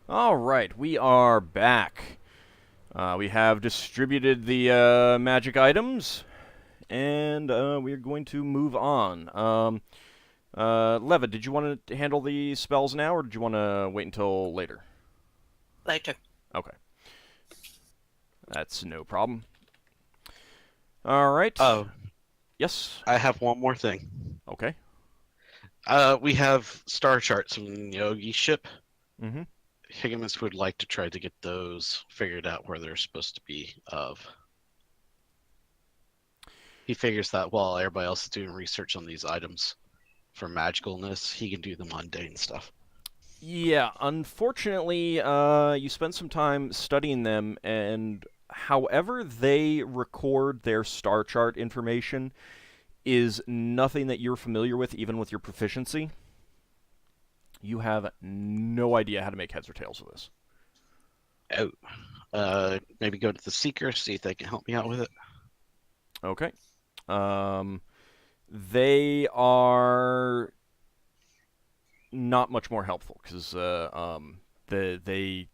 All right, we are back. We have distributed the magic items, and we're going to move on. Leva, did you want to handle the spells now, or did you want to wait until later? Later. Okay, that's no problem. All right. Oh, Yes. I have one more thing. Okay. We have star charts from Yogi's ship. Mm-hmm. Higgimus would like to try to get those figured out where they're supposed to be of. He figures that while everybody else is doing research on these items for magicalness, he can do the mundane stuff. Yeah, unfortunately, you spent some time studying them, and however they record their star chart information is nothing that you're familiar with, even with your proficiency. You have no idea how to make heads or tails of this. Maybe go to the Seeker, see if they can help me out with it. Okay. They are not much more helpful because they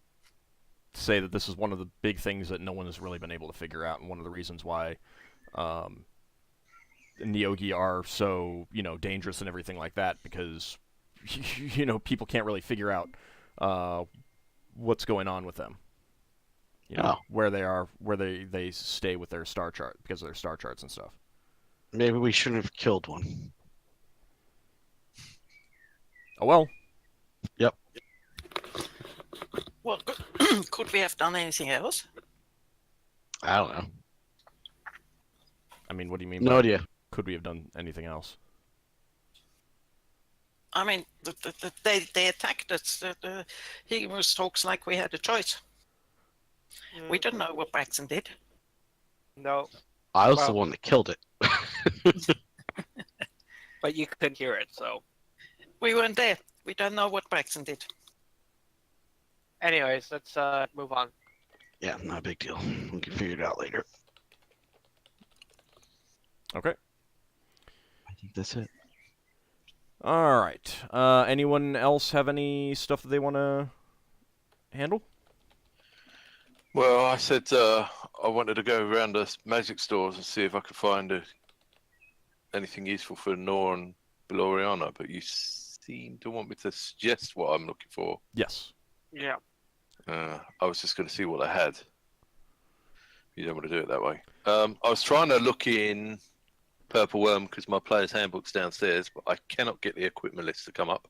say that this is one of the big things that no one has really been able to figure out, and one of the reasons why um, Neogi are so dangerous and everything like that, because people can't really figure out uh, what's going on with them. Where they are, where they stay with their star chart because of their star charts and stuff. Maybe we shouldn't have killed one. Oh well. Yep. Well, could we have done anything else? I don't know. I mean, what do you mean? No by idea. Could we have done anything else? I mean, they attacked us. Higgimus talks like we had a choice. We didn't know what Braxon did. No, I was the one that killed it. but you could hear it, so. We weren't there. We don't know what Braxon did. Anyways, let's move on. Yeah, not a big deal. We can figure it out later. Okay. I think that's it. All right. Anyone else have any stuff that they want to handle? Well, I said I wanted to go around the magic stores and see if I could find anything useful for Nor and Beloriana, but you seem to want me to suggest what I'm looking for. Yes. Yeah. I was just going to see what I had. You don't want to do it that way. I was trying to look in Purple Worm because my player's handbook's downstairs, but I cannot get the equipment list to come up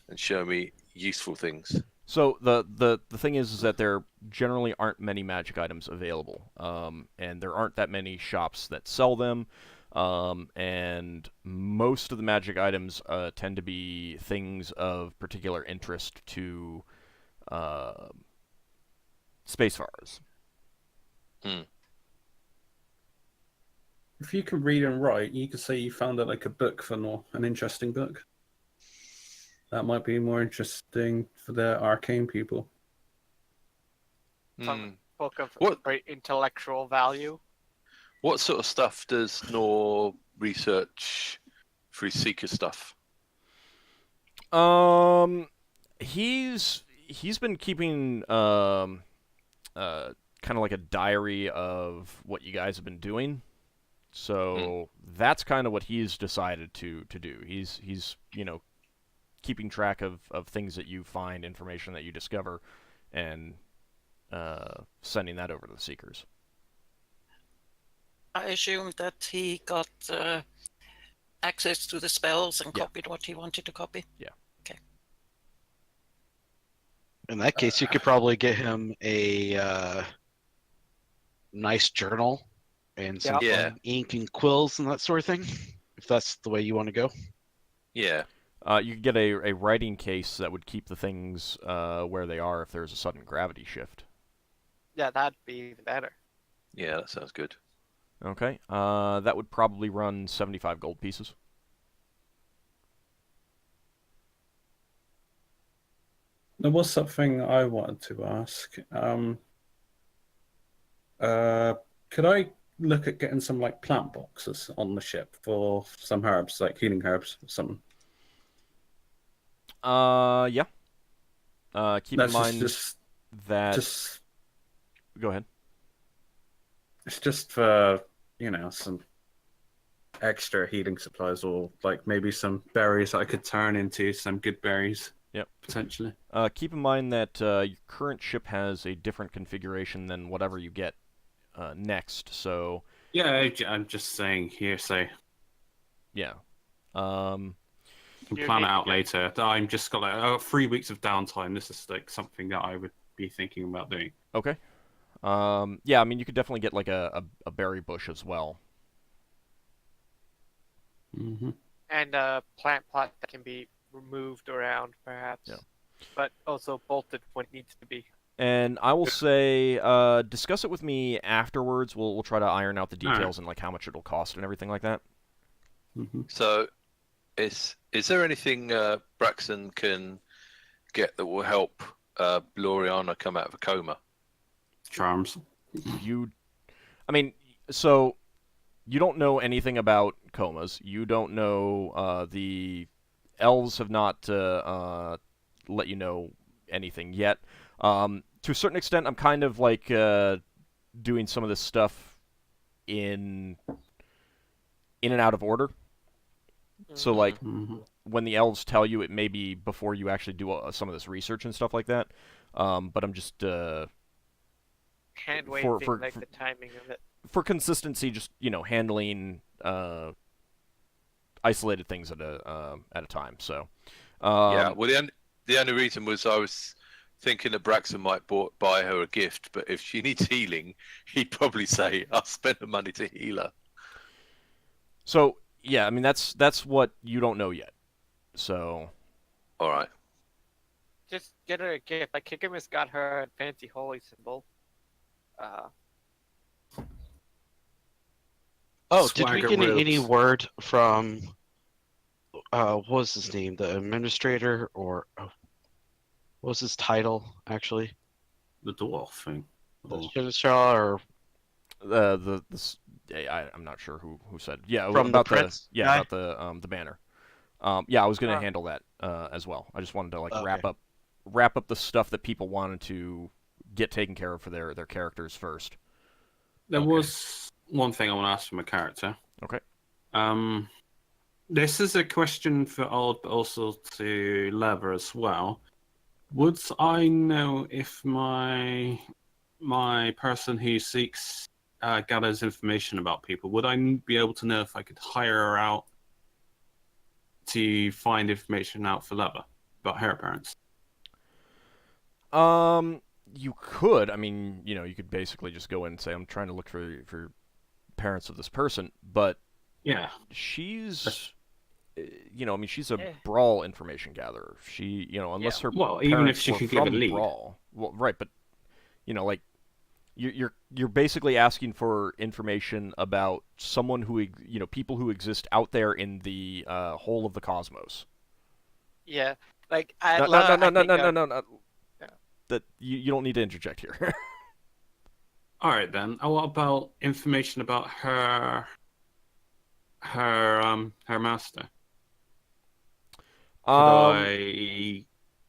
and show me useful things. So the thing is that there generally aren't many magic items available, and there aren't that many shops that sell them, and most of the magic items tend to be things of particular interest to spacefarers. If you can read and write, you could say you found like a book for an interesting book. That might be more interesting for the arcane people. Some book of What? great intellectual value. What sort of stuff does Nor research for his Seeker stuff? He's been keeping kind of like a diary of what you guys have been doing. So that's kind of what he's decided to do. He's keeping track of things that you find, information that you discover, and sending that over to the Seekers. I assume that he got access to the spells and copied what he wanted to copy. Yeah. Okay. In that case, you could probably get him a nice journal and some ink and quills and that sort of thing, if that's the way you want to go. Yeah. You could get a writing case that would keep the things where they are if there's a sudden gravity shift. Yeah, that'd be better. Yeah, that sounds good. Okay. That would probably run 75 gold pieces. There was something I wanted to ask. Could I look at getting some like plant boxes on the ship for some herbs, like healing herbs or something? Yeah. Keep in That's mind just that. just Go ahead. it's just for some extra healing supplies, or like maybe some berries that I could turn into some good berries. Yep. Potentially. Keep in mind that your current ship has a different configuration than whatever you get next. So. Yeah, I'm just saying hearsay. Yeah. Can plan it out later. I'm just got like 3 weeks of downtime. This is like something that I would be thinking about doing. Okay. Yeah, I mean, you could definitely get like a berry bush as well. Mm-hmm. And a plant pot that can be removed around, perhaps. Yeah. But also bolted when it needs to be. And I will say, discuss it with me afterwards. We'll try to iron out the details and like how much it'll cost and everything like that. Mm-hmm. So, is there anything Braxon can get that will help Gloriana come out of a coma? Charms. I mean, so you don't know anything about comas. You don't know the elves have not let you know anything yet. To a certain extent, I'm kind of like doing some of this stuff in and out of order. So like when the elves tell you, it may be before you actually do some of this research and stuff like that. But I'm just hand waving the timing of it. For consistency, just handling isolated things at a time. So yeah. Well, the only reason was I was thinking that Braxon might buy her a gift, but if she needs healing, he'd probably say, "I'll spend the money to heal her." So yeah, I mean that's what you don't know yet. So all right, just get her a gift. Like Higgimus got her a fancy holy symbol. Oh, did we Swagger get any robes. word from what was his name? The administrator, or what was his title actually? The dwarf thing. The Shah, or I'm not sure who said From the about prince guy? about the banner. Yeah, I was gonna handle that as well. I just wanted to like Okay. wrap up the stuff that people wanted to get taken care of for their characters first. There was one thing I want to ask from a character. Okay. This is a question for Old, but also to Lever as well. Would I know if my person who seeks gathers information about people, would I be able to know if I could hire her out to find information out for Lever about her parents? You could. I mean, you could basically just go in and say, "I'm trying to look for parents of this person," but Yeah. she's, I mean, she's a brawl information gatherer. She, unless her even if parents she were could give a from lead. brawl, well, right, but like you're basically asking for information about someone who, people who exist out there in the whole of the cosmos. Yeah, like No. That you don't need to interject here. All right then. What about information about her master? Could I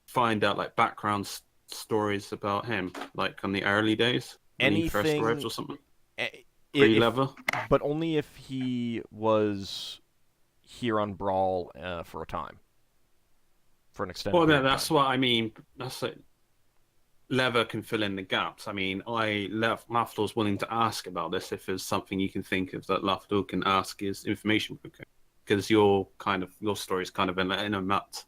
find out like background stories about him, like on the early days when he first Anything- arrived or something? If- Pre-lever? but only if he was here on Brawl for a time, for an extended. Well, period of that's time. what I mean. That's it. Lever can fill in the gaps. I mean, Lafdul's willing to ask about this if there's something you can think of that Lafdul can ask his information broker, because your story is kind of in a rut.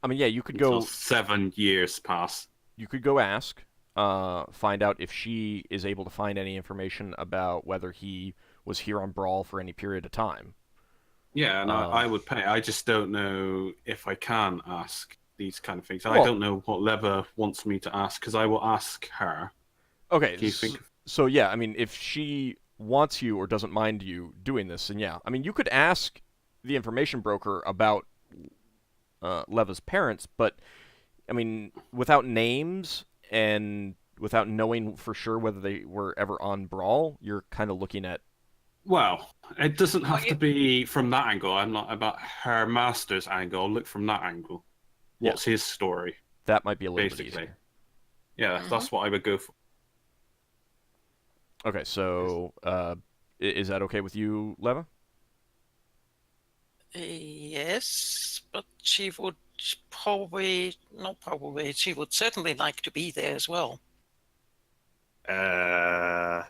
I mean, yeah, you could Until go. 7 years pass. You could go ask, find out if she is able to find any information about whether he was here on Brawl for any period of time. Yeah, and I would pay. I just don't know if I can ask these kind of things. I Well- don't know what Lever wants me to ask, because I will ask her. Okay, Do you think? so yeah, I mean, if she wants you or doesn't mind you doing this, then yeah. I mean, you could ask the information broker about Leva's parents, but I mean, without names and without knowing for sure whether they were ever on Brawl, you're kind of looking at. Well, it doesn't have to be from that angle. I'm not about her master's angle. I'll look from that angle. what's his story. That might be a little bit Basically. easier. Yeah, that's what I would go for. Okay, so is that okay with you, Leva? Yes, but she would probably, not probably, she would certainly like to be there as well. I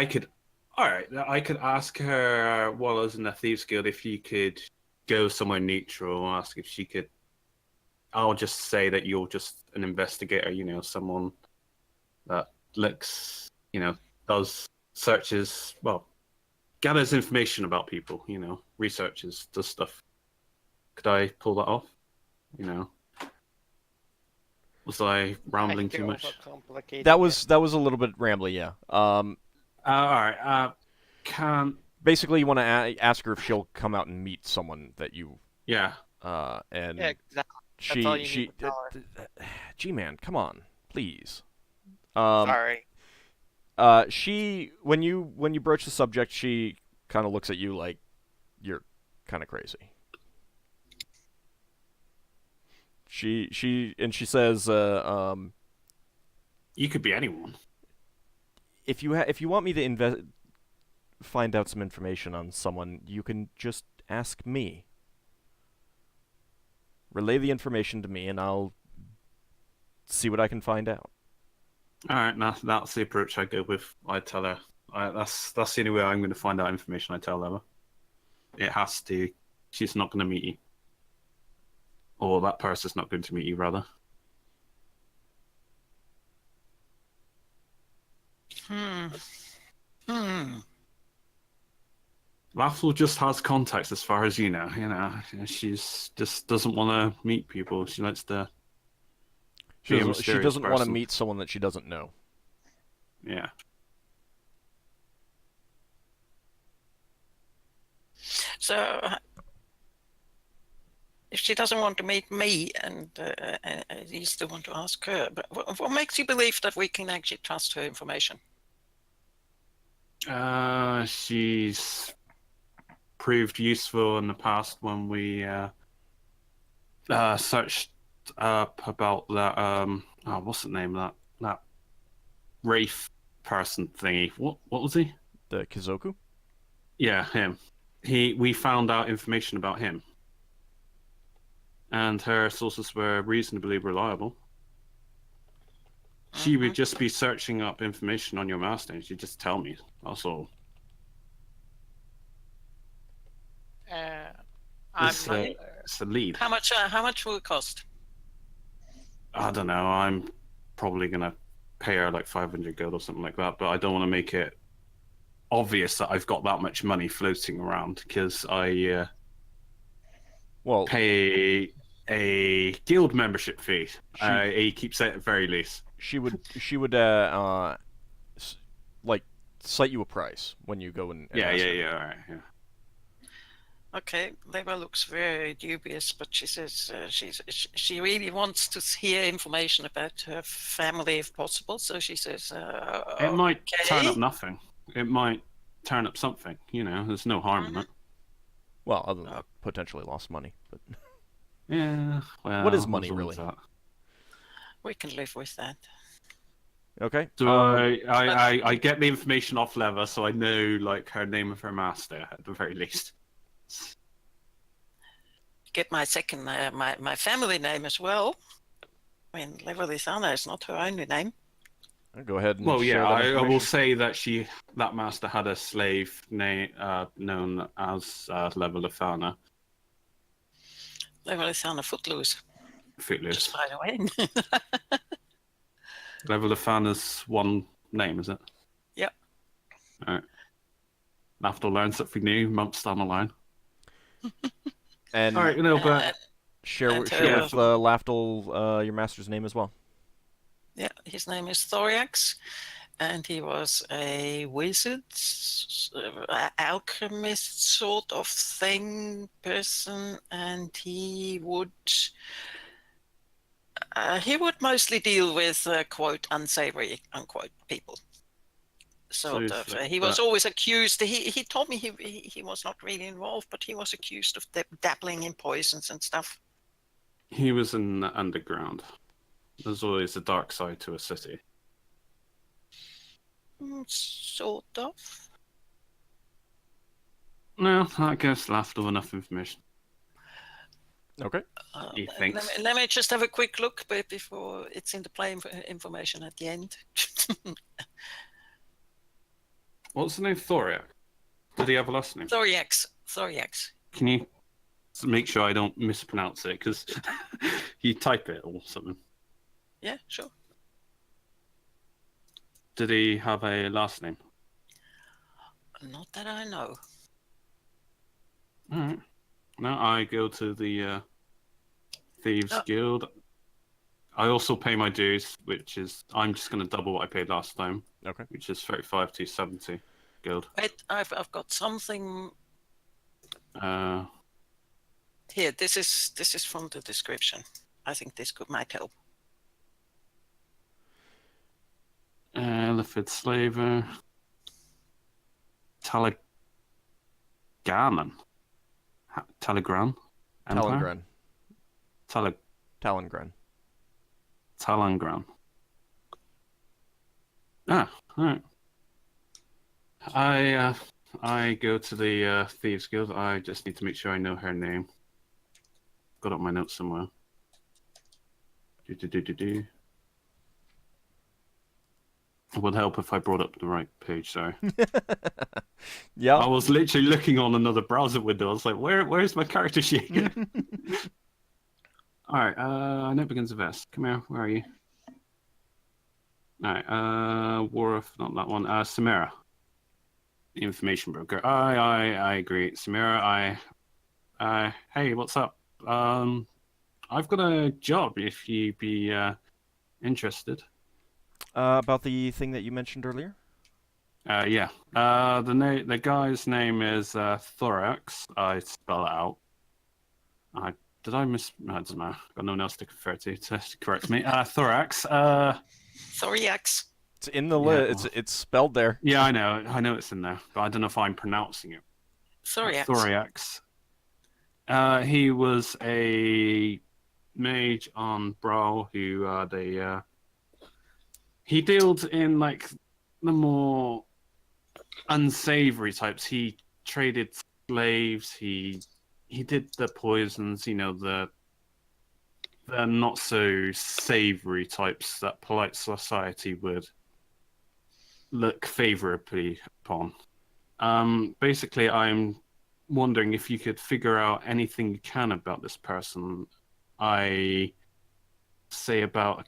could, all right. I could ask her while I was in the Thieves Guild if you could go somewhere neutral. Ask if she could. I'll just say that you're just an investigator. You know, someone that looks, you know, does searches. Well, gathers information about people. You know, researches, does stuff. Could I pull that off? You know. Was I rambling too much? That was a little bit rambly, yeah. All right. Can Basically, you want to ask her if she'll come out and meet someone that you. yeah. And Yeah, exactly. she all you she. need to tell G-man, come on, please. Sorry. She when you broach the subject, she kind of looks at you like you're kind of crazy. She says, You could be anyone. if you want me to find out some information on someone, you can just ask me. Relay the information to me, and I'll see what I can find out. All right, that's the approach I go with. I tell her. That's the only way I'm going to find out information. I tell her. It has to. She's not going to meet you. Or that person's not going to meet you, rather. Lafdul just has contacts, as far as you know. You know, she's just doesn't want to meet people. She likes to. She be a doesn't mysterious want to person. meet someone that she doesn't know. Yeah. So, if she doesn't want to meet me, and you still want to ask her, but what makes you believe that we can actually trust her information? She's proved useful in the past when we searched up about that. What's the name of that Wraith person thingy? What was he? The Kizoku? Yeah, him. We found out information about him, and her sources were reasonably reliable. She would just be searching up information on your master, and she'd just tell me. That's all. It's a lead. How much will it cost? I don't know. I'm probably gonna pay her like 500 gold or something like that, but I don't want to make it obvious that I've got that much money floating around because I pay a guild membership fee. A keeps it at very least. She would like cite you a price when you go and Yeah, ask her. all right, yeah. Okay, Leva looks very dubious, but she says she really wants to hear information about her family if possible. So she says, It might turn okay. up nothing. It might turn up something. You know, there's no harm in it. Well, other than potentially lost money, but Yeah. Well, what is money what's wrong really? with that? We can live with that. Okay. So I get the information off Leva, so I know like her name of her master at the very least. Get my second, my family name as well. I mean, Levalithana is not her only name. Go ahead and Well, share yeah, that I will information. say that that master had a slave known as Levalithana. Levalithana Footloose. Footloose. Just by the way. Levalithana's one name, is it? Yep. All right. Lafdul learn something new months down the line. And All right, you know, but share and with her- Lafdul your master's name as well. Yeah, his name is Thoriax, and he was a wizard, alchemist sort of thing person, and he would mostly deal with quote unsavory unquote people. Sort of. He was always accused. He told me he was not really involved, but he was accused of dabbling in poisons and stuff. He was in the underground. There's always a dark side to a city. Sort of. No, I guess Lafdul enough information. Okay. He thinks. Let me just have a quick look before it's in the play information at the end. What's the name? Thoriak. Did he have a last name? Thoriax. Can you make sure I don't mispronounce it? Because you type it or something. Yeah, sure. Did he have a last name? Not that I know. All right. Now I go to the Thieves Guild. I also pay my dues, which is I'm just going to double what I paid last time. Okay. Which is 35 to 70 gold. Wait, I've got something Uh, here. This is from the description. I think this might help. Elephant Slaver. Telegaman. Telegram. Talongren. Empire? Talongren. Talangran. Ah, alright. I go to the Thieves Guild. I just need to make sure I know her name. Got it on my notes somewhere. Do. It would help if I brought up the right page, sorry. Yeah. I was literally looking on another browser window. I was like, where's my character sheet? Alright, note begins with S. Come here, where are you? Alright, Wharf, not that one. Samara. Information broker. I agree. Samara, hey, what's up? I've got a job if you'd be interested. About the thing that you mentioned earlier? Yeah. The guy's name is Thorax. I spell it out. Did I miss? No, it doesn't matter. Got no one else to refer to correct me. Thorax. Thoriax. It's in the list. well. It's spelled there. Yeah, I know it's in there, but I don't know if I'm pronouncing it. Thoriax. Thoriax. He was a mage on Brawl who he dealt in like the more unsavory types. He traded slaves. He did the poisons. You know, the not so savory types that polite society would look favorably upon. Basically, I'm wondering if you could figure out anything you can about this person. I say about a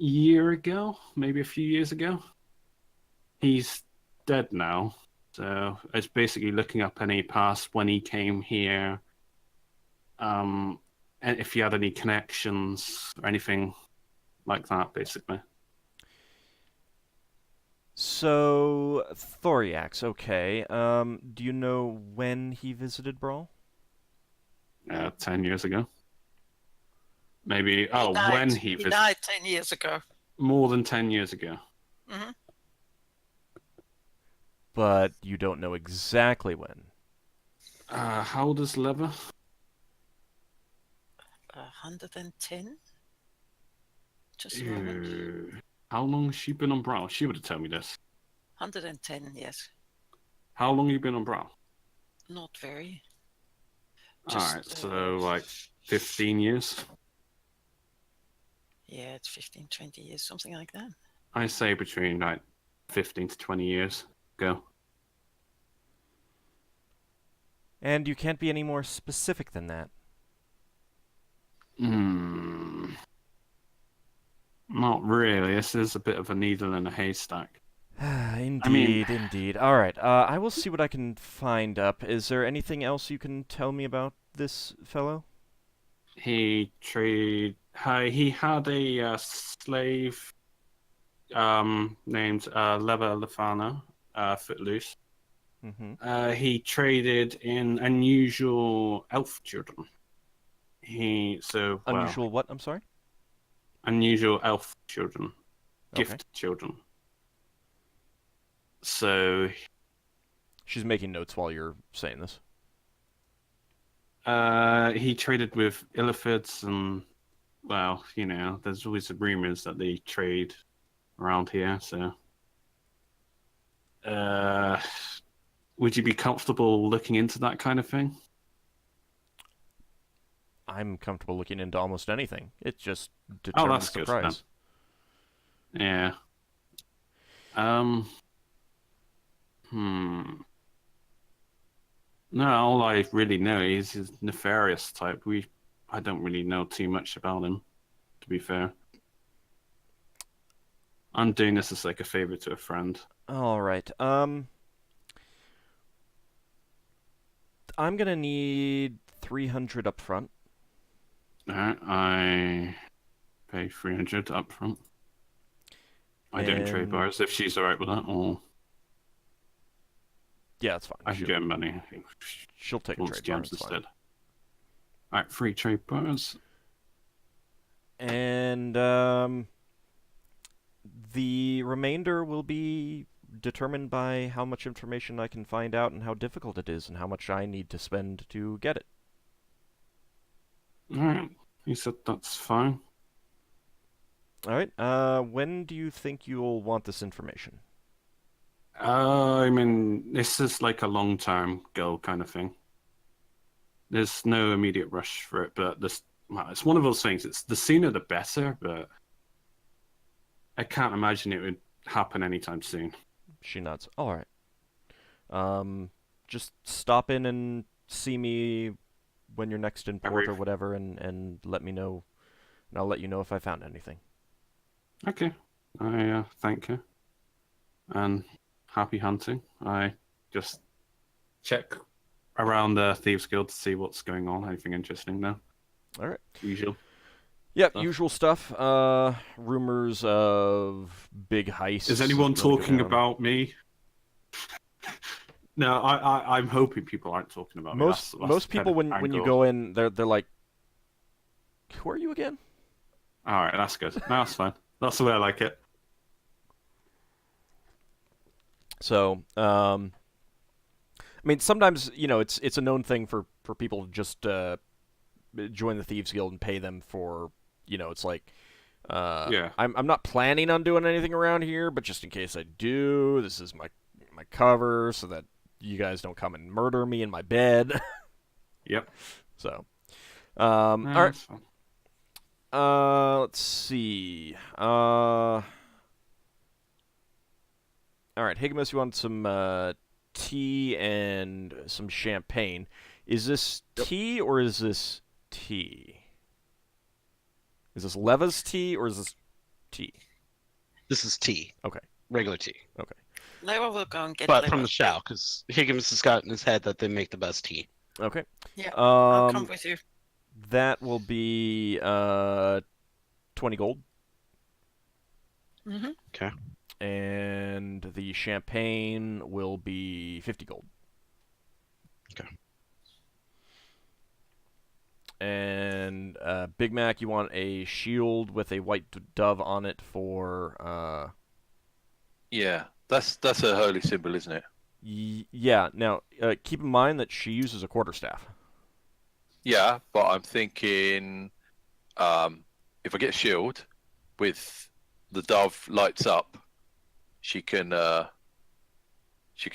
year ago, maybe a few years ago. He's dead now, so it's basically looking up any past when he came here, and if he had any connections or anything like that, basically. So, Thoriax, okay. Do you know when he visited Brawl? 10 years ago. Maybe, He he died 10 years ago. more than 10 years ago. Hmm. But you don't know exactly when. How old is Lever? 110? Just a moment. How long has she been on Brawl? She would have told me this. 110, yes. How long have you been on Brawl? Not very. Alright, so like 15 years? Yeah, it's 15, 20 years, something like that. I say between like 15 to 20 years ago. And you can't be any more specific than that. Not really. This is a bit of a needle in a haystack. Indeed. Alright, I will see what I can find up. Is there anything else you can tell me about this fellow? He had a slave named Levalithana, Footloose. Mm-hmm. He traded in unusual elf children. Unusual what? I'm sorry? Unusual elf children. Okay. Gift children. So She's making notes while you're saying this. He traded with Illithids and, well, you know, there's always rumors that they trade around here, so... would you be comfortable looking into that kind of thing? I'm comfortable looking into almost anything. It just Oh, determines that's the good. price. Yeah. No, all I really know is his nefarious type. I don't really know too much about him, to be fair. I'm doing this as like a favor to a friend. All right. I'm gonna need 300 up front. Alright, I pay 300 up front. I don't trade And- bars if she's alright with that, or Yeah, that's fine. I can get money. She'll take a Wants trade bar. gems It's fine. instead. Alright, 3 trade bars. And the remainder will be determined by how much information I can find out and how difficult it is and how much I need to spend to get it. Alright, he said that's fine. All right. When do you think you'll want this information? I mean, this is like a long-term goal kind of thing. There's no immediate rush for it, but it's one of those things. It's the sooner the better, but I can't imagine it would happen anytime soon. She nods. All right. Just stop in and see me when you're next in port or whatever, and let me know, and I'll let you know if I found anything. Okay, I thank you, and happy hunting. I just check around the Thieves Guild to see what's going on. Anything interesting now? All right. Usual. Yep, Stuff. usual stuff. Rumors of big heists. Is anyone gonna go talking down. about me? No, I'm hoping people aren't talking about me. Most people when you go in, they're like, "Who are you again?" All right, that's good. No, that's fine. That's the way I like it. So, I mean, sometimes it's a known thing for people to just join the Thieves Guild and pay them for it's like. Yeah. I'm not planning on doing anything around here, but just in case I do, this is my cover so that you guys don't come and murder me in my bed. Yep. So, No, all right. that's fine. Let's see. All right, Higgimus, you want some tea and some champagne. Is this tea or is this tea? Is this Leva's tea or is this tea? This is tea. Okay. Regular tea. Leva will go and get But Leva. from the Shao, because Higgimus has got in his head that they make the best tea. Okay. Yeah, I'll come Um, with you. that will be 20 gold, Hmm. and the champagne will be 50 gold. Okay. And Big Mac, you want a shield with a white dove on it for Yeah, that's a holy symbol, isn't it? yeah. Now keep in mind that she uses a quarterstaff. Yeah, but I'm thinking, if I get a shield with the dove lights up, she can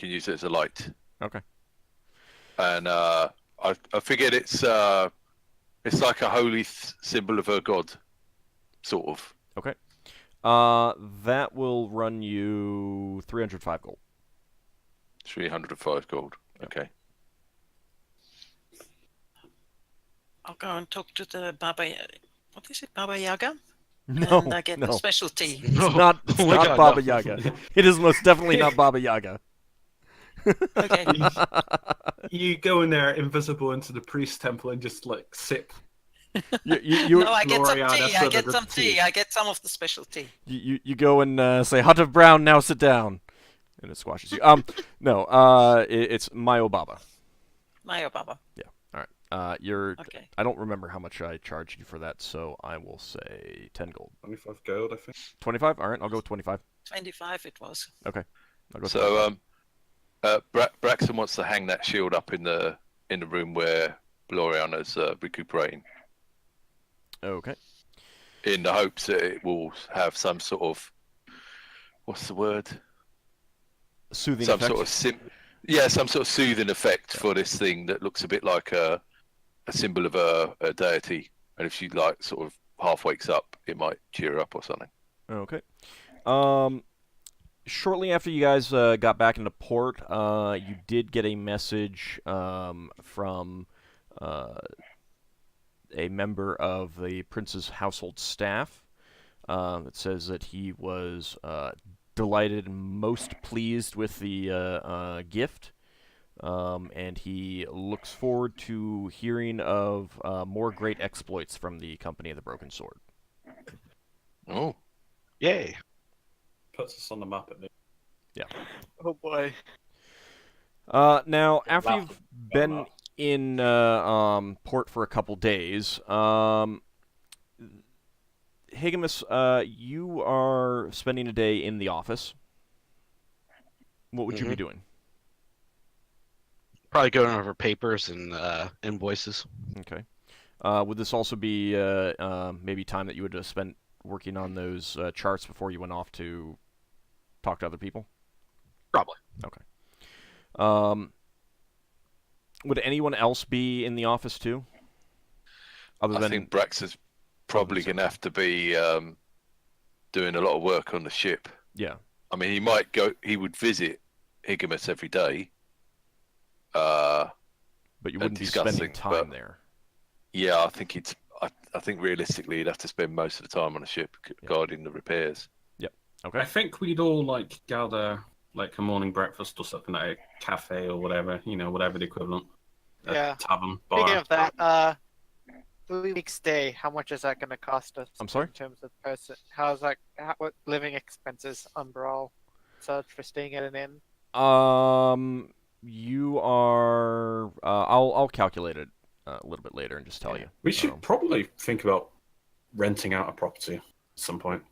use it as a light. Okay. And I figured it's like a holy symbol of her god, sort of. Okay. That will run you 305 gold. 305 gold. Okay. I'll go and talk to the Baba. What is it, Baba Yaga? No, And I get no. the specialty. It's not, it's Oh my not God, Baba no. Yaga. It is most definitely not Baba Yaga. Okay. You go in there invisible into the priest temple and just like sip. No, I get some Gloria, tea. that's I the get some tea. tea. I get some of the specialty. You go and say, "Hut of Brown, now sit down," and it squashes you. No, it's Mayo Baba. Mayo Baba. All right. You're. Okay. I don't remember how much I charged you for that, so I will say 10 gold. 25 gold, I think. 25. All right, I'll go with 25. 25 it was. I'll go with So 25. Braxon wants to hang that shield up in the room where Gloriana's recuperating, Okay. in the hopes that it will have some sort of, what's the word? Soothing Some effect. sort of some sort of soothing effect for this thing that looks a bit like a symbol of a deity, and if she like sort of half wakes up, it might cheer her up or something. Okay. Shortly after you guys got back into port, you did get a message from a member of the prince's household staff that says that he was delighted and most pleased with the gift, and he looks forward to hearing of more great exploits from the Company of the Broken Sword. Oh, Yay. Puts us on the map at least. Oh boy. Now, after Lafdul. you've been in port for a couple days, Higgimus, you are spending a day in the office. What would you be doing? Probably going over papers and invoices. Okay. Would this also be maybe time that you would have spent working on those charts before you went off to talk to other people? Probably. Okay. Would anyone else be in the office too? Other I than think Braxon's probably going to have to be doing a lot of work on the ship. yeah. I mean, he would visit Higgimus every day. But you wouldn't be spending discussing, time but- there. Yeah, I think I think realistically, he'd have to spend most of the time on the ship guarding the repairs. Okay. I think we'd all like gather like a morning breakfast or something at a cafe or whatever, whatever the equivalent. A Yeah. tavern, Speaking bar. of that, 3 weeks stay. How much is that going to cost us? I'm sorry? In terms of person, how's that? What living expenses overall? Such for staying at an inn. You are. I'll calculate it a little bit later and just tell you. We should probably think about renting out a property at some point.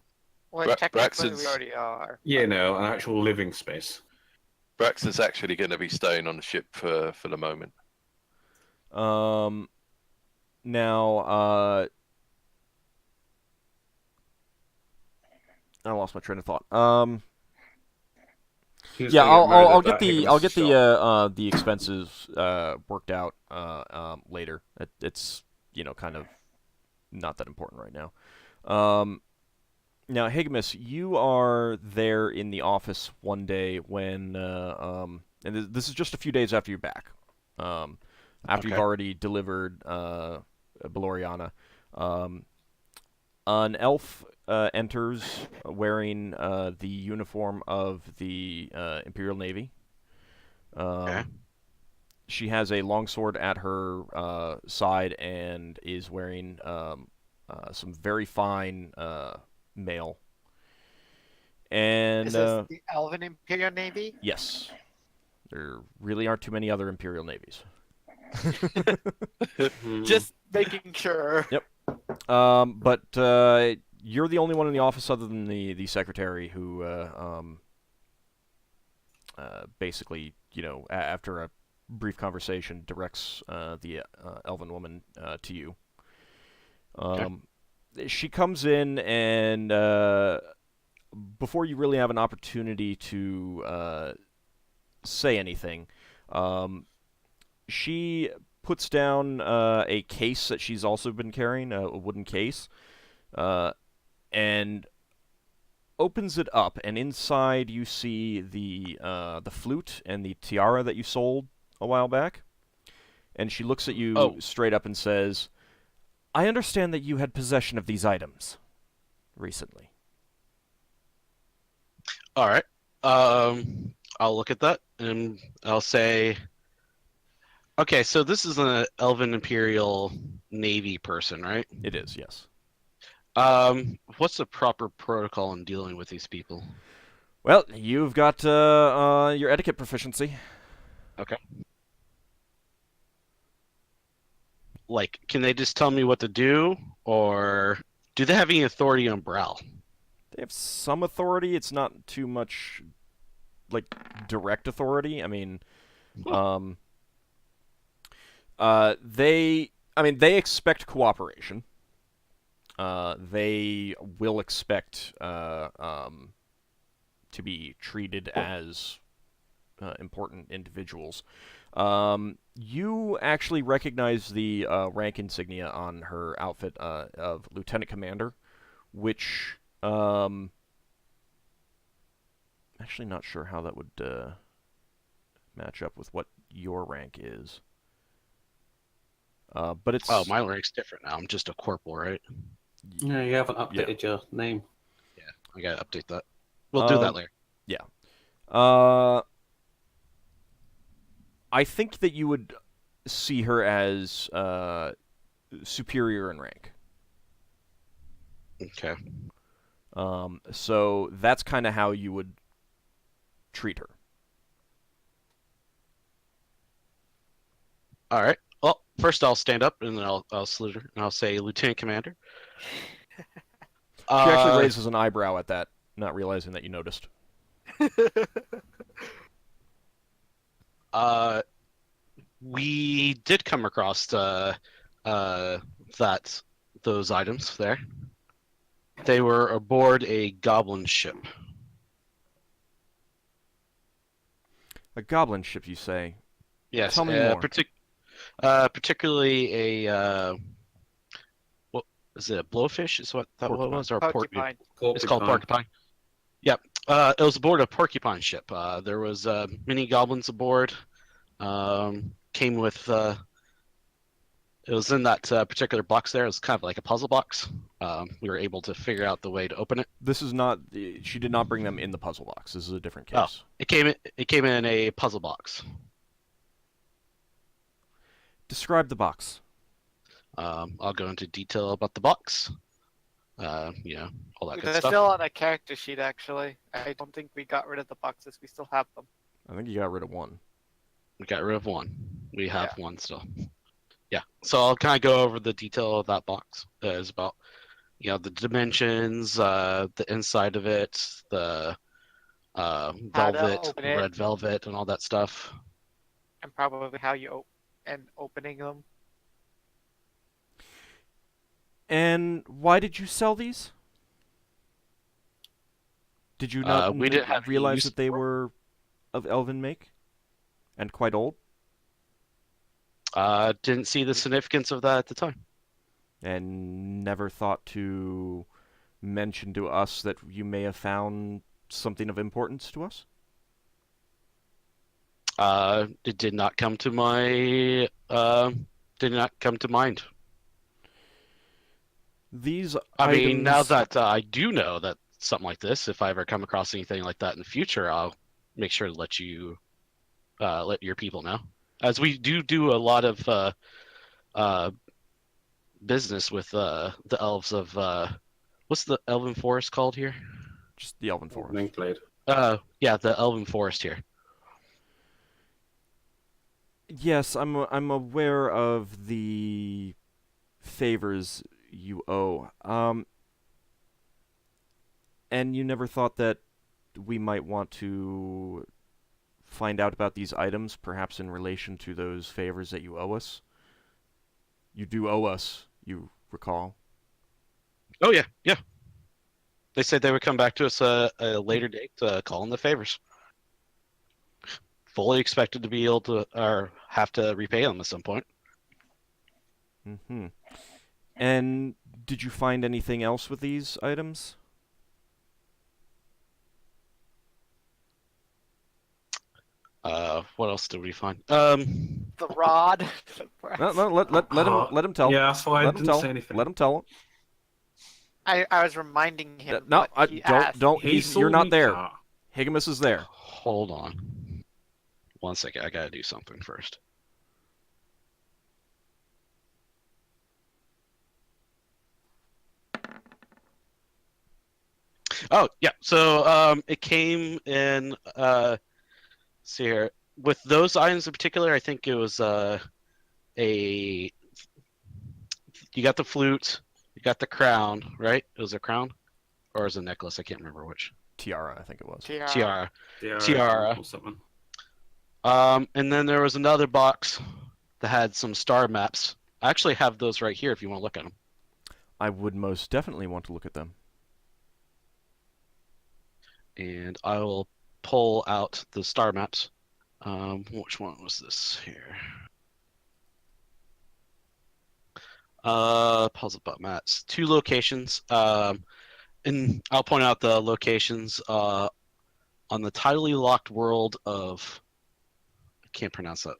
Well, technically Braxton's- we already are. Yeah, no, an actual living space. Braxon's actually going to be staying on the ship for the moment. Now, I lost my train of thought. Who's Yeah, gonna I'll murdered get at I'll Higgimus' get shop? the expenses worked out later. It's kind of not that important right now. Now, Higgimus, you are there in the office one day when and this is just a few days after you're back. After you've Okay. already delivered Gloriana, an elf enters wearing the uniform of the Imperial Navy. Okay. She has a longsword at her side and is wearing some very fine mail. And Is this the Elven Imperial Navy? yes, there really aren't too many other Imperial Navies. Hmm. Just making sure. But you're the only one in the office other than the secretary who basically, after a brief conversation, directs the elven woman to you. She comes in and before you really have an opportunity to say anything, she puts down a case that she's also been carrying, a wooden case, and opens it up, and inside you see the flute and the tiara that you sold a while back. And she looks at you straight up and says, "I understand that you had possession of these items recently." All right. I'll look at that and I'll say, okay, so this is an Elven Imperial Navy person, right? It is, yes. What's the proper protocol in dealing with these people? Well, you've got your etiquette proficiency. Okay. Like, can they just tell me what to do, or do they have any authority on Brow? They have some authority. It's not too much, like, direct authority. I mean, They expect cooperation. They will expect to be treated as important individuals. You actually recognize the rank insignia on her outfit of Lieutenant Commander, which actually not sure how that would match up with what your rank is. But it's Oh, my rank's different now. I'm just a corporal, right? Yeah, you haven't updated your name. Yeah, I gotta update that. We'll do that later. Yeah. I think that you would see her as superior in rank. Okay. So that's kind of how you would treat her. All right. Well, first I'll stand up and then I'll salute her and I'll say, Lieutenant Commander. She actually raises an eyebrow at that, not realizing that you noticed. We did come across those items there. They were aboard a goblin ship. A goblin ship, you say? Yes. Tell me more. Particularly a what is it? A blowfish? Is what that Porcupine. was? Or Porcupine. It's called porcupine. Yep. It was aboard a porcupine ship. There was mini goblins aboard. Came with. It was in that particular box there. It was kind of like a puzzle box. We were able to figure out the way to open it. This is not. She did not bring them in the puzzle box. This is a different case. Oh. It came in a puzzle box. Describe the box. I'll go into detail about the box. All that good They're stuff. still on a character sheet, actually. I don't think we got rid of the boxes. We still have them. I think you got rid of one. We got rid of one. We have one still. Yeah. So I'll kind of go over the detail of that box. It's about, the dimensions, the inside of it, the velvet, open it. red velvet, and all that stuff. And probably how you opening them. And why did you sell these? Did you not we didn't have any realize use that they for 'em. were of elven make and quite old? Didn't see the significance of that at the time. And never thought to mention to us that you may have found something of importance to us? It did not come to my mind. These I mean, now items- that I do know that something like this, if I ever come across anything like that in the future, I'll make sure to let your people know. As we do a lot of business with the elves of what's the elven forest called here? just the elven forest. Linkblade. Yeah, the elven forest here. Yes, I'm aware of the favors you owe. And you never thought that we might want to find out about these items, perhaps in relation to those favors that you owe us? You do owe us, you recall. Oh yeah. They said they would come back to us a later date to call in the favors. Fully expected to be able to or have to repay them at some point. Mm-hmm. And did you find anything else with these items? What else did we find? The rod. No, let him tell. Yeah, that's why I Let him didn't tell. say anything. Let him tell him. I was reminding him. No, what he asked. don't. He You're saw not me there. car. Higgimus is there. Hold on. 1 second, I gotta do something first. Oh yeah, so it came in. See here, with those items in particular, I think it was you got the flute, you got the crown, right? It was a crown, or was it a necklace? I can't remember which. Tiara, I think it was. Tiara. Yeah, Tiara. or something. And then there was another box that had some star maps. I actually have those right here if you want to look at them. I would most definitely want to look at them. And I will pull out the star maps. Which one was this here? Puzzle about maps. 2 locations. And I'll point out the locations on the tidally locked world of, I can't pronounce that.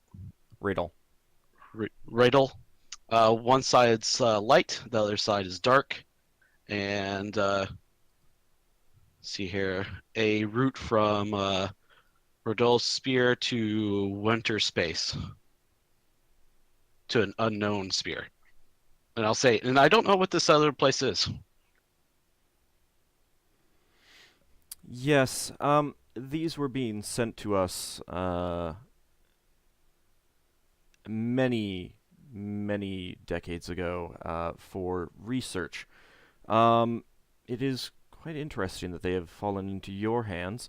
Riddle. Riddle. One side's light, the other side is dark, and see here, a route from Rodol's Spear to Winter Space, to an unknown sphere. And I'll say, and I don't know what this other place is. Yes, these were being sent to us many decades ago for research. It is quite interesting that they have fallen into your hands.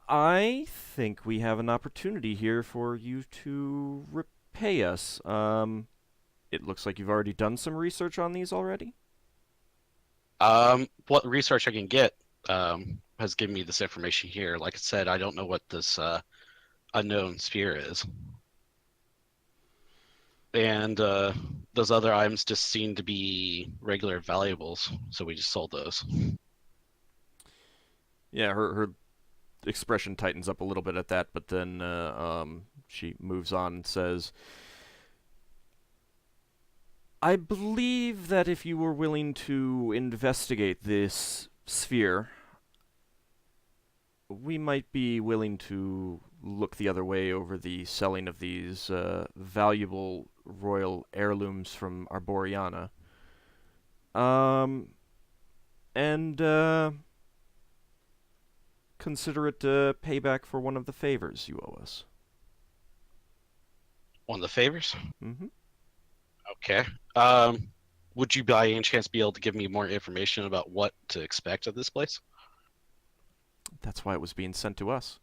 I think we have an opportunity here for you to repay us. It looks like you've already done some research on these already. What research I can get has given me this information here. Like I said, I don't know what this unknown sphere is. And those other items just seem to be regular valuables, so we just sold those. Yeah, her expression tightens up a little bit at that, but then she moves on and says, I believe that if you were willing to investigate this sphere, we might be willing to look the other way over the selling of these valuable royal heirlooms from Arboriana. And consider it payback for one of the favors you owe us. One of the favors? Mm-hmm. Okay. Would you by any chance be able to give me more information about what to expect at this place? That's why it was being sent to us.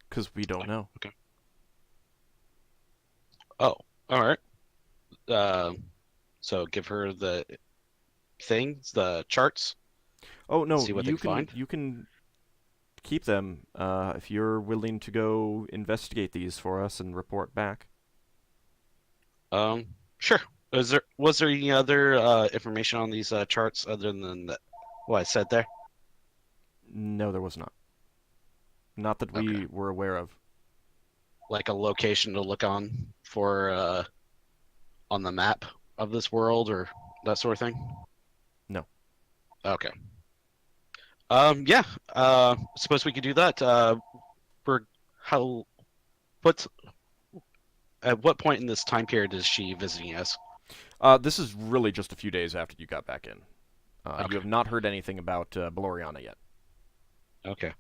Because we don't know. Okay. Oh, all right. So give her the things, the charts. Oh no, See what they you can find? you can keep them if you're willing to go investigate these for us and report back. Sure. Was there any other information on these charts other than what I said there? No, there was not. Not that we Okay. were aware of. Like a location to look on for on the map of this world or that sort of thing? No. Okay. Yeah. Suppose we could do that. At what point in this time period is she visiting us? This is really just a few days after you got back in. Okay. You have not heard anything about Baloriana yet. Okay.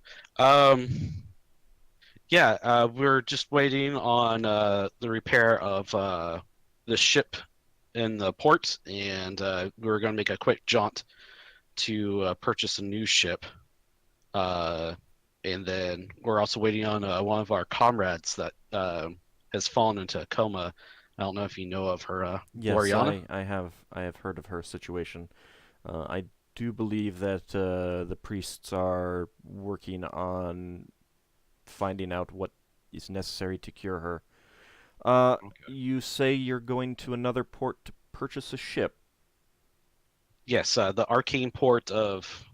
Yeah, we're just waiting on the repair of the ship in the port, and we're going to make a quick jaunt to purchase a new ship. And then we're also waiting on one of our comrades that has fallen into a coma. I don't know if you know of her, Yes, Gloriana. I have heard of her situation. I do believe that the priests are working on finding out what is necessary to cure her. Okay. You say you're going to another port to purchase a ship. Yes, the arcane port of,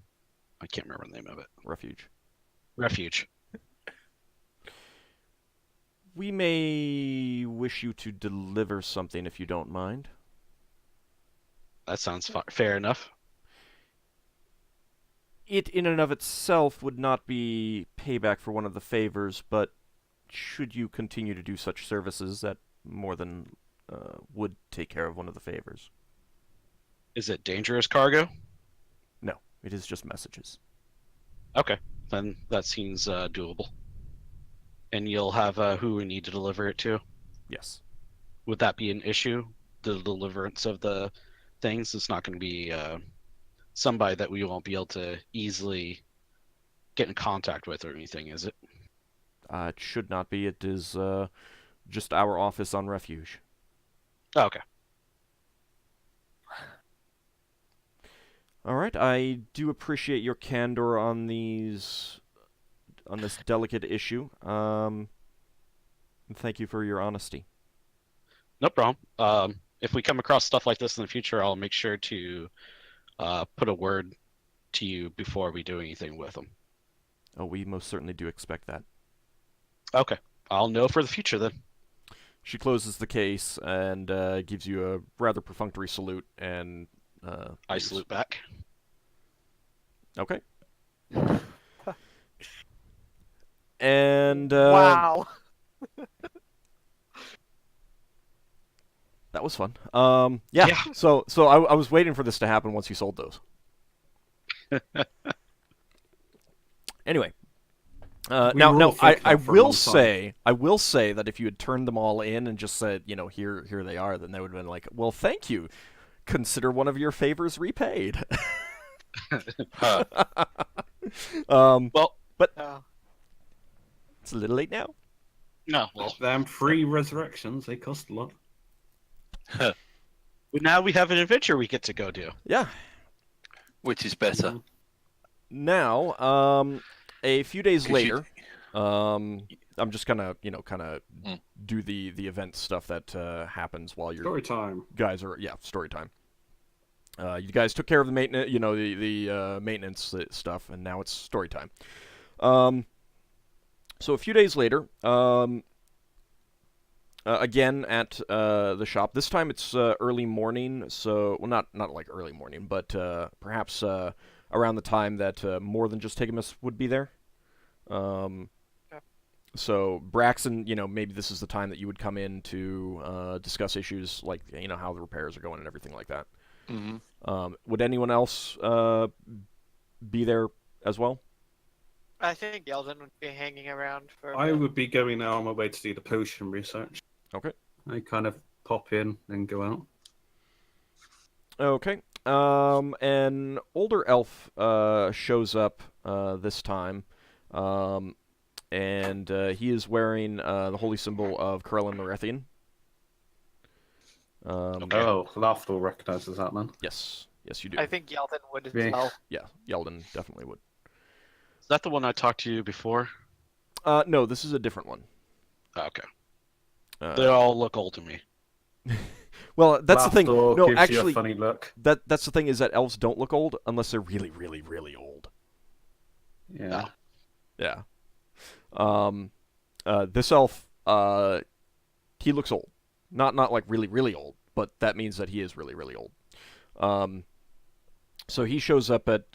I can't remember the name of it. Refuge. Refuge. We may wish you to deliver something if you don't mind. That sounds fair enough. It in and of itself would not be payback for one of the favors, but should you continue to do such services, that more than would take care of one of the favors. Is it dangerous cargo? No, it is just messages. Okay, then that seems doable. And you'll have who we need to deliver it to? Yes. Would that be an issue? The deliverance of the things? It's not going to be somebody that we won't be able to easily get in contact with or anything, is it? It should not be. It is Just our office on Refuge. Oh, okay. All right, I do appreciate your candor on this delicate issue. And thank you for your honesty. No problem. If we come across stuff like this in the future, I'll make sure to put a word to you before we do anything with them. Oh, we most certainly do expect that. Okay. I'll know for the future then. She closes the case and gives you a rather perfunctory salute, and I leaves. salute back. Okay. And Wow. that was fun. Yeah. Yeah. So I was waiting for this to happen once you sold those. Anyway. We Now, were all thinking I that for a long will say that if you had turned them all in and just said, here they are, then they would have been like, well, thank you. Consider one of your favors repaid. Huh. Well, Oh. It's a little late now. no. Well, Them free resurrections, they cost a lot. now we have an adventure we get to go do. Yeah. Which is better? Now, a few days 'Cause you- later, I'm just gonna, do the event stuff that happens while you're Story time. guys are story time. You guys took care of the maintenance, the maintenance stuff, and now it's story time. So a few days later, again at the shop. This time it's early morning, so not like early morning, but perhaps around the time that more than just Higgimus would be there. So Braxon, maybe this is the time that you would come in to discuss issues like how the repairs are going and everything like that. Mm-hmm. Would anyone else be there as well? I think Yeldan would be hanging around for. a I bit. would be going now on my way to do the potion research. Okay. I kind of pop in and go out. Okay. An older elf shows up this time, and he is wearing the holy symbol of Corellin Lorethian. Okay. Oh, Lafdul recognizes that man. Yes, you do. I think Yeldan would as Yeah. well. Yeah, Yeldan definitely would. Is that the one I talked to you before? No, this is a different one. Oh, okay. Uh, They all look old to me. Well, that's the thing. Lafdul No, gives you actually, a funny look. that's the thing is that elves don't look old unless they're really, really, really old. Yeah. Yeah. This elf, he looks old. Not like really, really old, but that means that he is really, really old. So he shows up at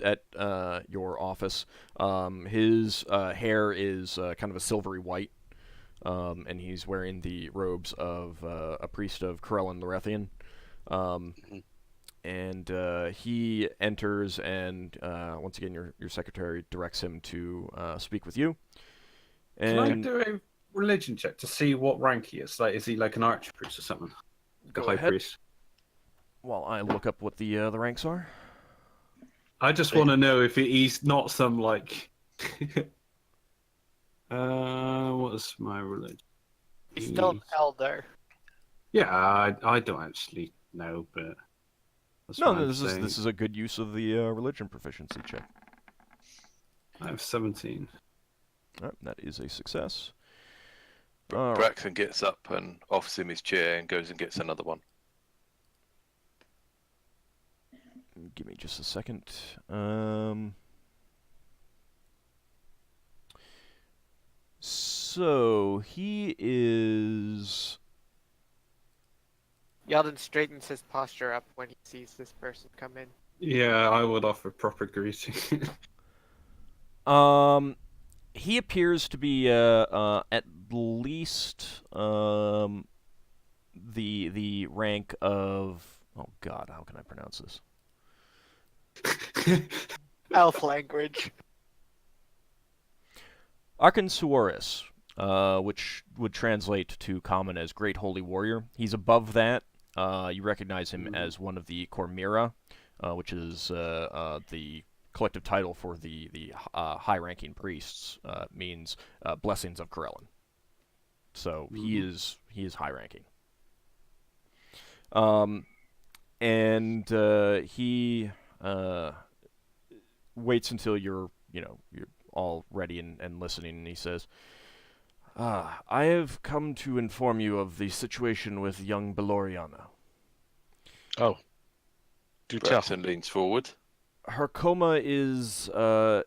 your office. His hair is kind of a silvery white, and he's wearing the robes of a priest of Corellin Lorethian. And he enters, and once again, your secretary directs him to speak with you. Can I And do a religion check to see what rank he is? Like, is he like an archpriest or something? Like a Go high ahead. priest? while I look up what the ranks are. I just want to know if he's not some like. What is my religion? He's still an elder. Yeah, I don't actually know, but that's No, what I'm this saying. is a good use of the religion proficiency check. I have 17. All right, that is a success. All right. Braxon gets up and offers him his chair and goes and gets another one. Give me just a second. So he is. Yeldan straightens his posture up when he sees this person come in. Yeah, I would offer proper greeting. He appears to be at least the rank of. Oh God, how can I pronounce this? Elf language. Arkansuoris, which would translate to common as Great Holy Warrior. He's above that. You recognize him as one of the Cormira, which is the collective title for the high-ranking priests. Means blessings of Corellin. So Mhm. he is high ranking. And he waits until you're all ready and listening, and he says, I have come to inform you of the situation with young Beloriana. Oh, do tell. Braxon leans forward. Her coma is a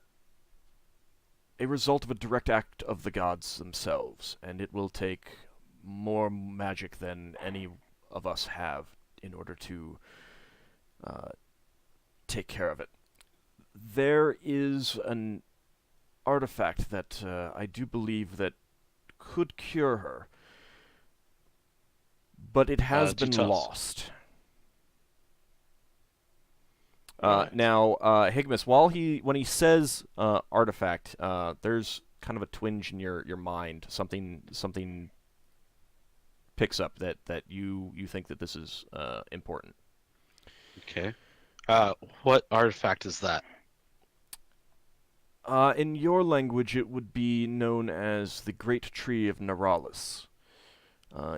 result of a direct act of the gods themselves, and it will take more magic than any of us have in order to take care of it. There is an artifact that I do believe that could cure her, but it has Do been tell us. lost. Right. Now, Higgimus, when he says artifact, there's kind of a twinge in your mind. Something picks up that you think that this is important. Okay. What artifact is that? In your language, it would be known as the Great Tree of Neralis.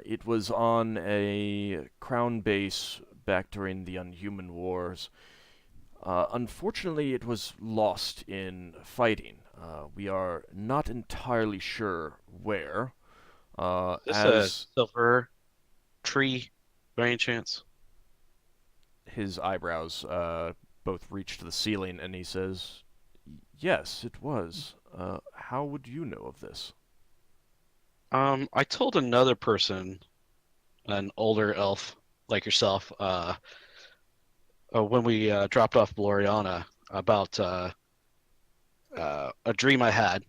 It was on a crown base back during the Unhuman Wars. Unfortunately, it was lost in fighting. We are not entirely sure where. Is this a As silver tree, by any chance? his eyebrows both reach to the ceiling, and he says, "Yes, it was. How would you know of this?" I told another person, an older elf like yourself, when we dropped off Gloriana, about a dream I had.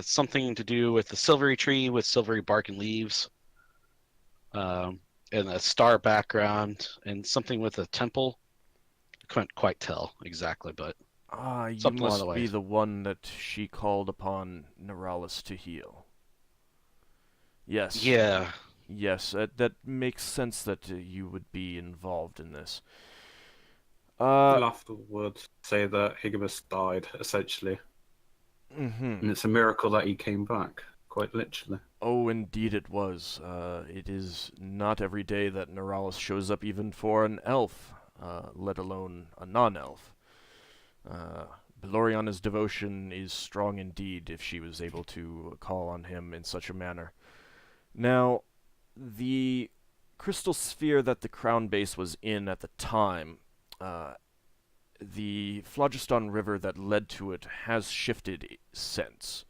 Something to do with the silvery tree with silvery bark and leaves, and a star background, and something with a temple. Couldn't quite tell exactly, but You something along the must be way. the one that she called upon Neralis to heal. Yes, Yeah. yes, that makes sense that you would be involved in this. Lafdul would say that Higgimus died, essentially. Mm-hmm. And it's a miracle that he came back, quite literally. Oh, indeed it was. It is not every day that Neralis shows up even for an elf, let alone a non-elf. Beloriana's devotion is strong indeed if she was able to call on him in such a manner. Now, the crystal sphere that the crown base was in at the time, the Phlogiston River that led to it has shifted since.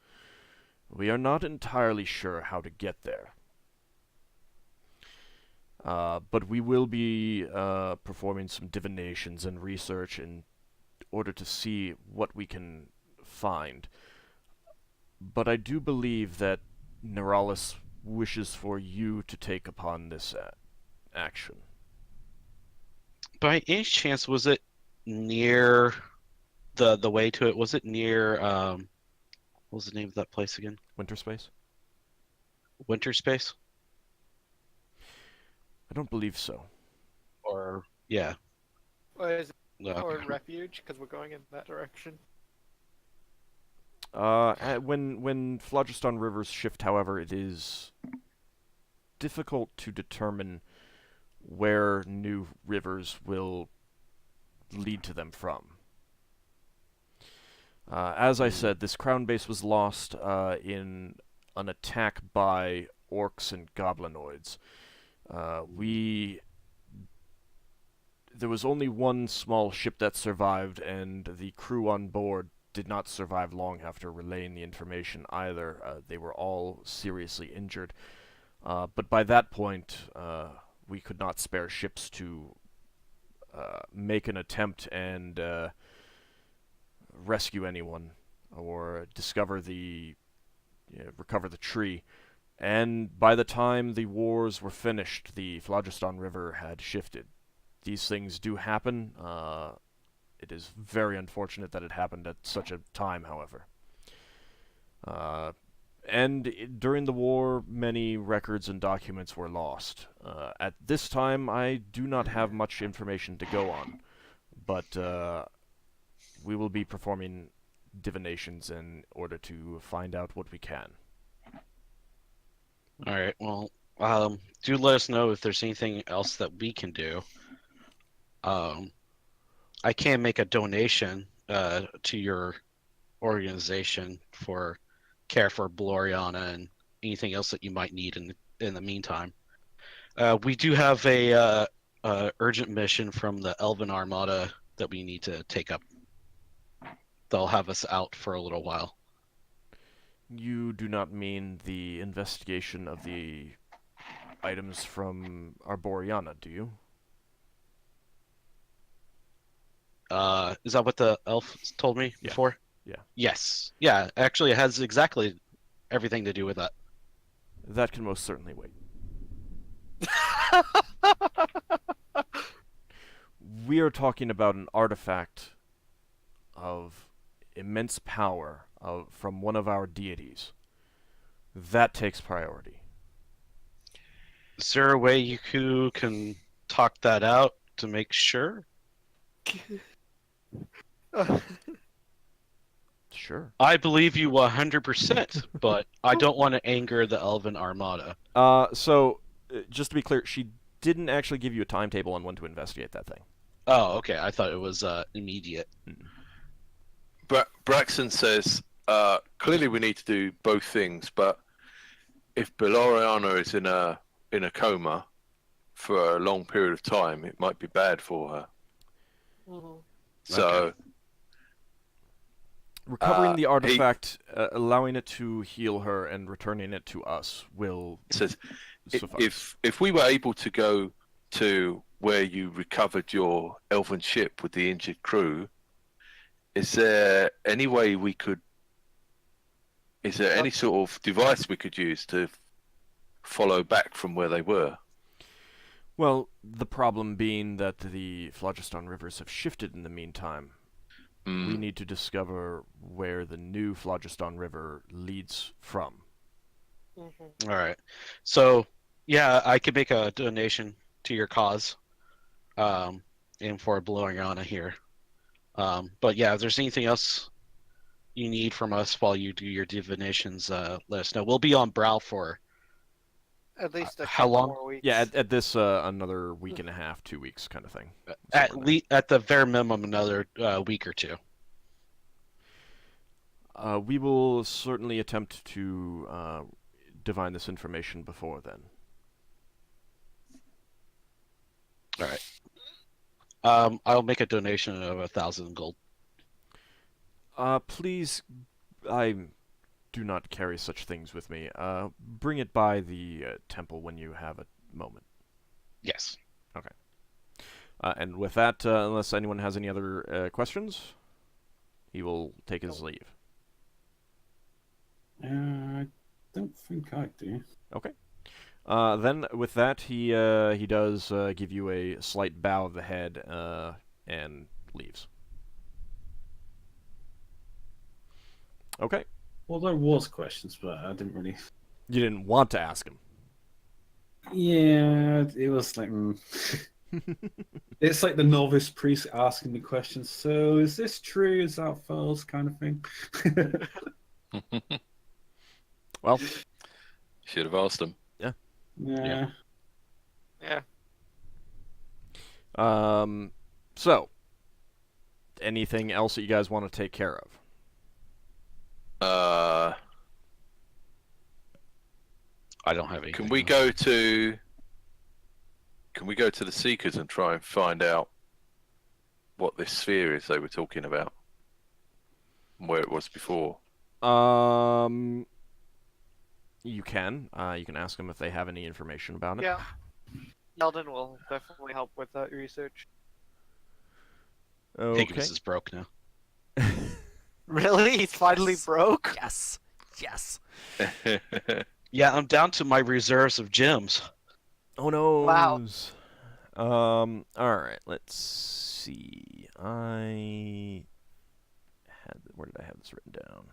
We are not entirely sure how to get there. But we will be performing some divinations and research in order to see what we can find. But I do believe that Neralis wishes for you to take upon this action. By any chance, was it near the way to it? Was it near what was the name of that place again? Winter Space? Winter Space? I don't believe so. Or yeah. Or is it No, or okay. refuge? Because we're going in that direction. When Phlogiston rivers shift, however, it is difficult to determine where new rivers will lead to them from. As I said, this crown base was lost in an attack by orcs and goblinoids. There was only one small ship that survived, and the crew on board did not survive long after relaying the information either. They were all seriously injured. But by that point, we could not spare ships to make an attempt and rescue anyone or recover the tree. And by the time the wars were finished, the Phlogiston River had shifted. These things do happen. It is very unfortunate that it happened at such a time, however. And during the war, many records and documents were lost. At this time, I do not have much information to go on, but we will be performing divinations in order to find out what we can. All right. Well, do let us know if there's anything else that we can do. I can make a donation to your organization for care for Gloriana and anything else that you might need in the meantime. We do have a urgent mission from the Elven Armada that we need to take up. They'll have us out for a little while. You do not mean the investigation of the items from Arboriana, do you? Is that what the elf told me Yeah. before? Yeah. Yes. Yeah, actually it has exactly everything to do with that. That can most certainly wait. We are talking about an artifact of immense power from one of our deities. That takes priority. Is there a way you can talk that out to make sure? Sure. I believe you 100%, but I don't want to anger the Elven Armada. Just to be clear, she didn't actually give you a timetable on when to investigate that thing. Oh, okay. I thought it was immediate. Braxon says, clearly we need to do both things, but if Beloriana is in a coma for a long period of time, it might be bad for her. Mhm. So, Okay. Recovering the artifact, allowing it to heal her, and returning it to us will it says, suffice. if we were able to go to where you recovered your elven ship with the injured crew, is there any way we could? Is there any sort of device we could use to follow back from where they were? Well, the problem being that the Phlogiston rivers have shifted in the meantime. We need to discover where the new Phlogiston River leads from. Mhm. All right. So, yeah, I could make a donation to your cause, and for Beloriana here. But yeah, if there's anything else you need from us while you do your divinations, let us know. We'll be on Brow for At least a how couple long? more weeks. Yeah, at this another week and a half, 2 weeks kind of thing. At the very minimum, another week or two. We will certainly attempt to divine this information before then. All right. I'll make a donation of 1,000 gold. Please, I do not carry such things with me. Bring it by the temple when you have a moment. Yes. And with that, unless anyone has any other questions, he will take his leave. I don't think I do. Okay. Then with that, he does give you a slight bow of the head and leaves. Okay. Well, there was questions, but I didn't really. You didn't want to ask him. Yeah, it was like. It's like the novice priest asking the questions. So, is this true? Is that false? Kind of thing. Well, Should have asked them. Yeah. Yeah. So, anything else that you guys want to take care of? I don't have any. Can we go to the Seekers and try and find out what this sphere is they were talking about? And where it was before? You can. You can ask them if they have any information about it. Yeah. Yeldan will definitely help with that research. Okay. Higgimus is broke now. Really? He's finally broke? Yes. Yes. Yeah, I'm down to my reserves of gems. Oh no. Wow. Alright, let's see. Where did I have this written down?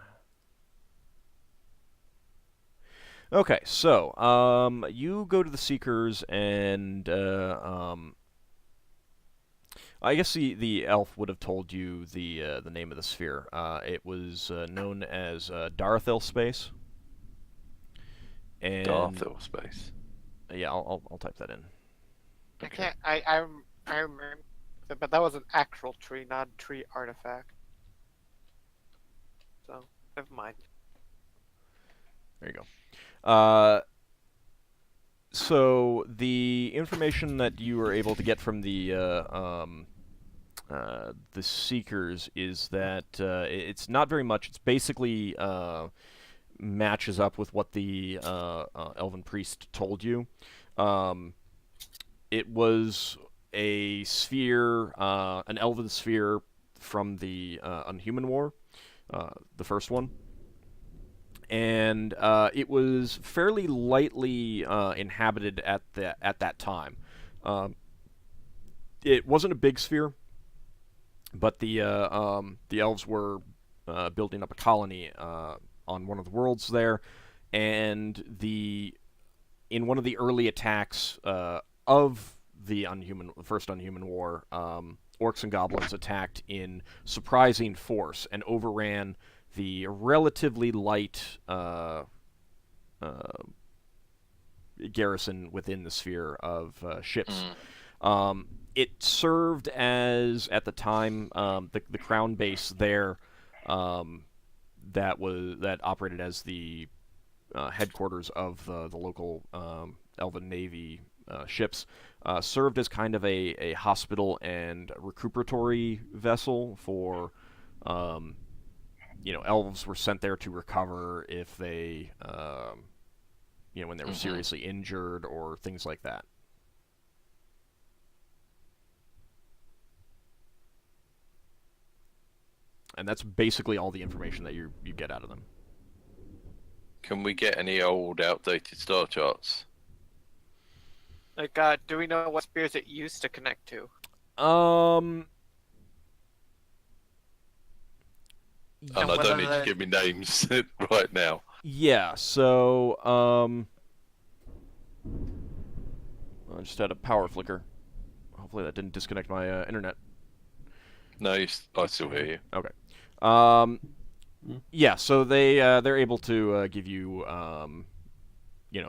Okay, so, you go to the Seekers and, I guess the elf would have told you the name of the sphere. It was known as Darathil space. And Darthil space. yeah, I'll type that in. I Okay. can't. I remember, but that was an actual tree, not a tree artifact. So never mind. There you go. So the information that you were able to get from the Seekers is that it's not very much. It's basically matches up with what the Elven Priest told you. It was a sphere, an Elven sphere from the Unhuman War, the first one. And it was fairly lightly inhabited at that time. It wasn't a big sphere, but the elves were building up a colony on one of the worlds there, and in one of the early attacks of the first Unhuman War, orcs and goblins attacked in surprising force and overran the relatively light garrison within the sphere of ships. It served as, at the time, the crown base there that operated as the headquarters of the local elven navy ships, served as kind of a hospital and recuperatory vessel for elves were sent there to recover if they when they were seriously injured or things like that. And that's basically all the information that you get out of them. Can we get any old, outdated star charts? Like, do we know what spears it used to connect to? And I whether don't need to the- give me names right now. Yeah, so I just had a power flicker. Hopefully that didn't disconnect my internet. No, I still hear you. Okay. Yeah, so they're able to give you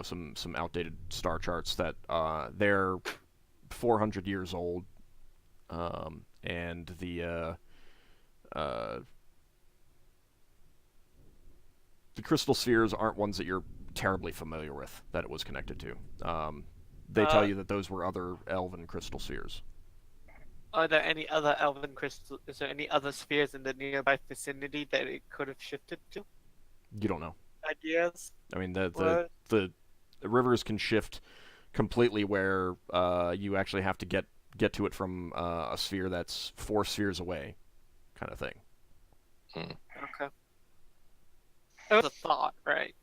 some outdated star charts that they're 400 years old, and the crystal spheres aren't ones that you're terribly familiar with that it was connected to. They tell you that those were other elven crystal spheres. Are there any other elven crystal? Is there any other spheres in the nearby vicinity that it could have shifted to? You don't know. Ideas? I mean, What? the rivers can shift completely where you actually have to get to it from a sphere that's 4 spheres away, kind of thing. Okay. It was a thought, right?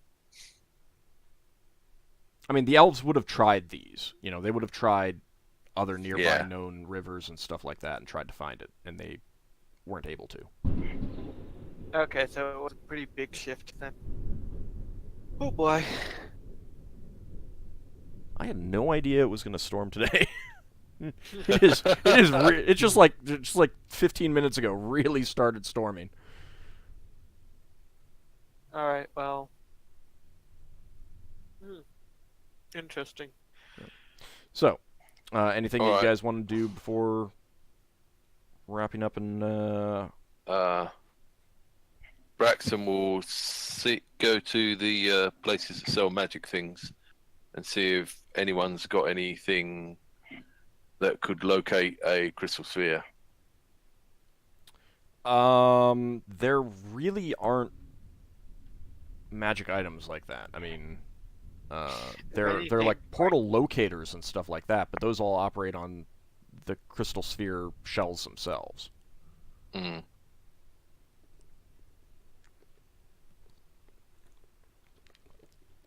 I mean, the elves would have tried these. They would have tried other nearby Yeah. known rivers and stuff like that and tried to find it, and they weren't able to. Okay, so it was a pretty big shift then. Oh boy. I had no idea it was going to storm today. It's just like 15 minutes ago really started storming. Alright, well. Interesting. So, anything you Alright. guys want to do before wrapping up and Braxon will go to the places that sell magic things and see if anyone's got anything that could locate a crystal sphere. there really aren't magic items like that. I mean, they're like portal locators and stuff like that, but those all operate on the crystal sphere shells themselves. Mm.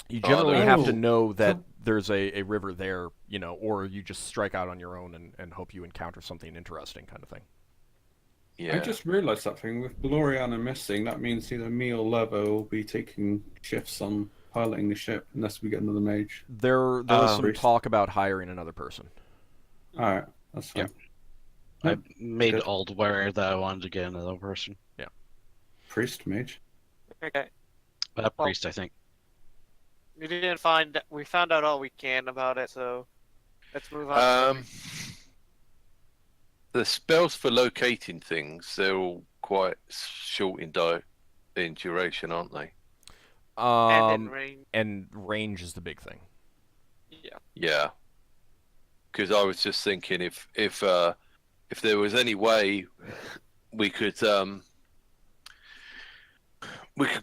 You generally have to Oh. know that there's a river there, or you just strike out on your own and hope you encounter something interesting, kind of thing. Yeah. I just realised something. With Valoriana missing, that means either me or Levo will be taking shifts on piloting the ship unless we get another mage. There was some Priest. talk about hiring another person. Alright, that's fine. I made Good. Ald aware that I wanted to get another person. Priest, mage. Okay. Priest, I think. We didn't find. We found out all we can about it, so let's move on. The spells for locating things, they're all quite short in duration, aren't they? And in range. And range is the big thing. Yeah. Yeah. Because I was just thinking if there was any way we could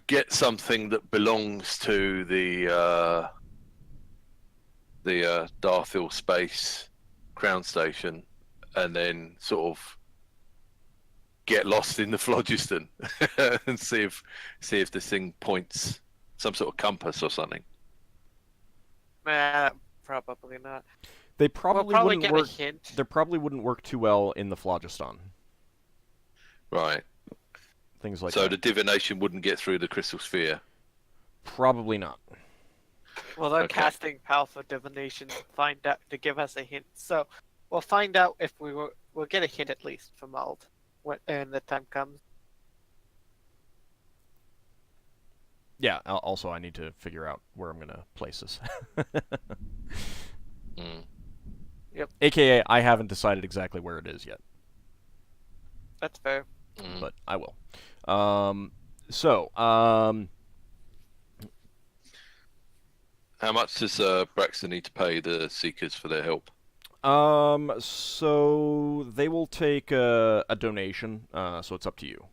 get something that belongs to the Darthill Space Crown Station, and then sort of get lost in the phlogiston and see if this thing points some sort of compass or something. Probably not. They probably, We'll wouldn't get work. a hint. They probably wouldn't work too well in the phlogiston. Right. Things like So that. the divination wouldn't get through the crystal sphere. Probably not. Well, they're Okay. casting powerful divination find out to give us a hint. So we'll find out if we'll get a hint at least from Ald when the time comes. Yeah. Also, I need to figure out where I'm gonna place this. Mm. AKA, I haven't decided exactly where it is yet, That's fair. Mm. but I will. How much does Braxon need to pay the Seekers for their help? So they will take a donation. So it's up to you.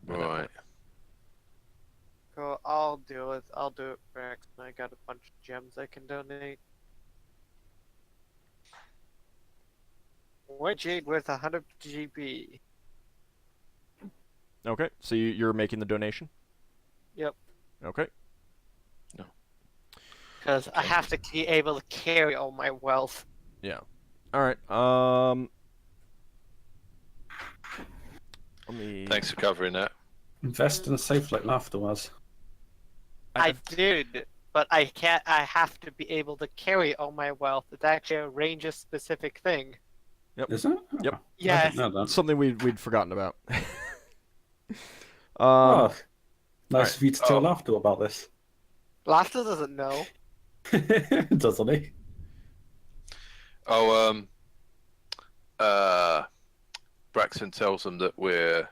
At that Right. point. Cool. I'll do it. I'll do it, Braxon. I got a bunch of gems I can donate. One jade worth 100 GB. Okay. So you're making the donation. Yep. Okay. Because I have to be able to carry all my wealth. All right. Let me. Thanks for covering that. Invest in a safe like Lafdul was. I did, but I can't. I have to be able to carry all my wealth. It's actually a ranger specific thing. Is it? Yep. Oh, I Yes. didn't know that. That's something we'd forgotten about. Oh, nice right. of you to tell Oh. Lafdul about this. Laughter doesn't know. Doesn't he? Oh, Braxon tells them that we're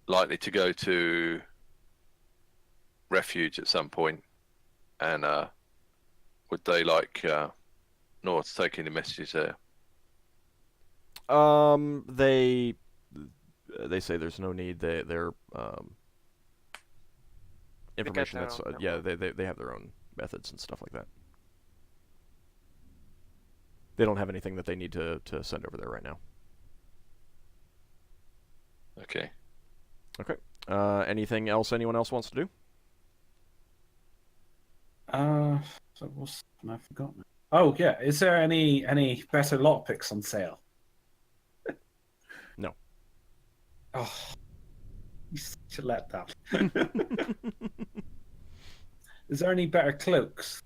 likely to go to refuge at some point, and would they like Nora to take any messages there? They say there's no need. Their information their that's own yeah, they have their own methods and stuff like that. They don't have anything that they need to send over there right now. Okay. Okay. Anything else anyone else wants to do? So what's I forgotten. Oh yeah, is there any better lockpicks on sale? No. Oh, you should let that. Is there any better cloaks?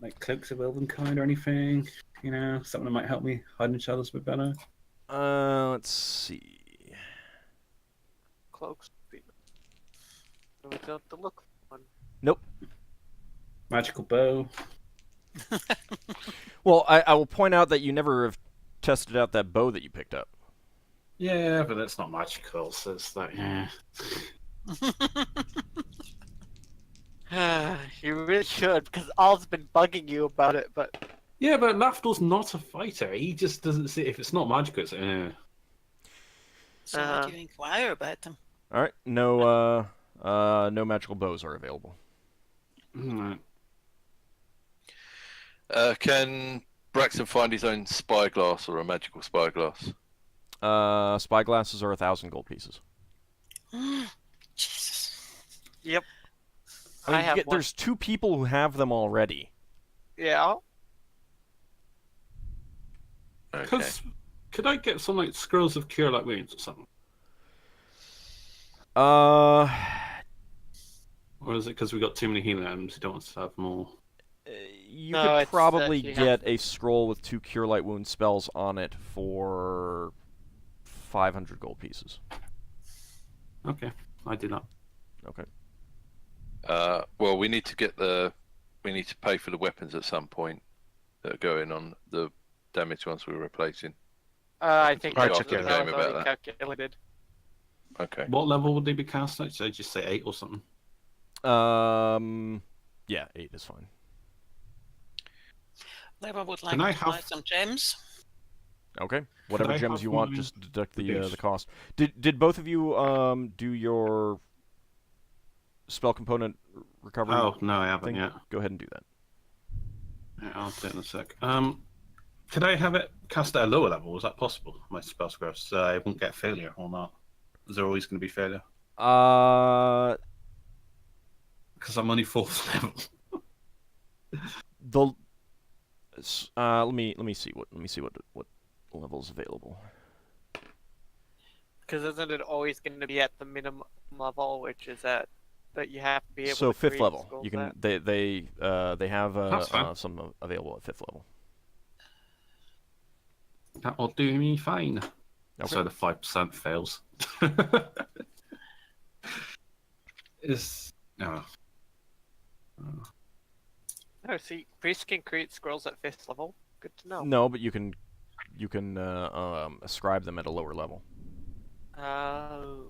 Like cloaks of elven kind or anything? You know, something that might help me hide in shadows a bit better. Let's see. Cloaks. We don't have to look for one. Nope. Magical bow. Well, I will point out that you never have tested out that bow that you picked up. Yeah, but it's not magical, so it's like, yeah. You really should, because Ald's been bugging you about it, but Yeah, but Lafdul's not a fighter. He just doesn't see if it's not magical. It's So why do you inquire about them? All right. No magical bows are available. Right. Can Braxton find his own spyglass or a magical spyglass? Spyglasses are 1,000 gold pieces. Jesus. yep. I mean, I have one. there's 2 people who have them already. Yeah. Okay. Because could I get some like scrolls of cure like wounds or something? Or is it because we got too many healing items? You don't want to have more. You No, could it's, probably you have get to- a scroll with 2 Cure Light Wound spells on it for 500 gold pieces. Okay, I do that. Okay. Well, we need to pay for the weapons at some point that are going on the damaged ones we're replacing. I think Alright, that check it was out. already About calculated. Okay. What level would they be cast at? Did I just say 8 or something? Yeah, 8 is fine. Leva would like Can I to buy have- some gems. Okay, whatever I gems have you want, my just deduct the reduce? cost. Did both of you do your spell component recovery? Oh, no, I haven't thing? yet. Go ahead and do that. Yeah, I'll do it in a sec. Could I have it cast at a lower level? Is that possible? My spell scrolls, so I won't get failure or not? Is there always going to be failure? Because I'm only 4th level. Let me see what level's available. Because isn't it always going to be at the minimum level, which is that you have to be able So to 5th create level. scrolls You can at? they have That's fine. some available at 5th level. That will do me fine. Okay. So the 5% fails. Is no. Oh, see, priests can create scrolls at 5th level. Good to know. No, but you can ascribe them at a lower level. Oh.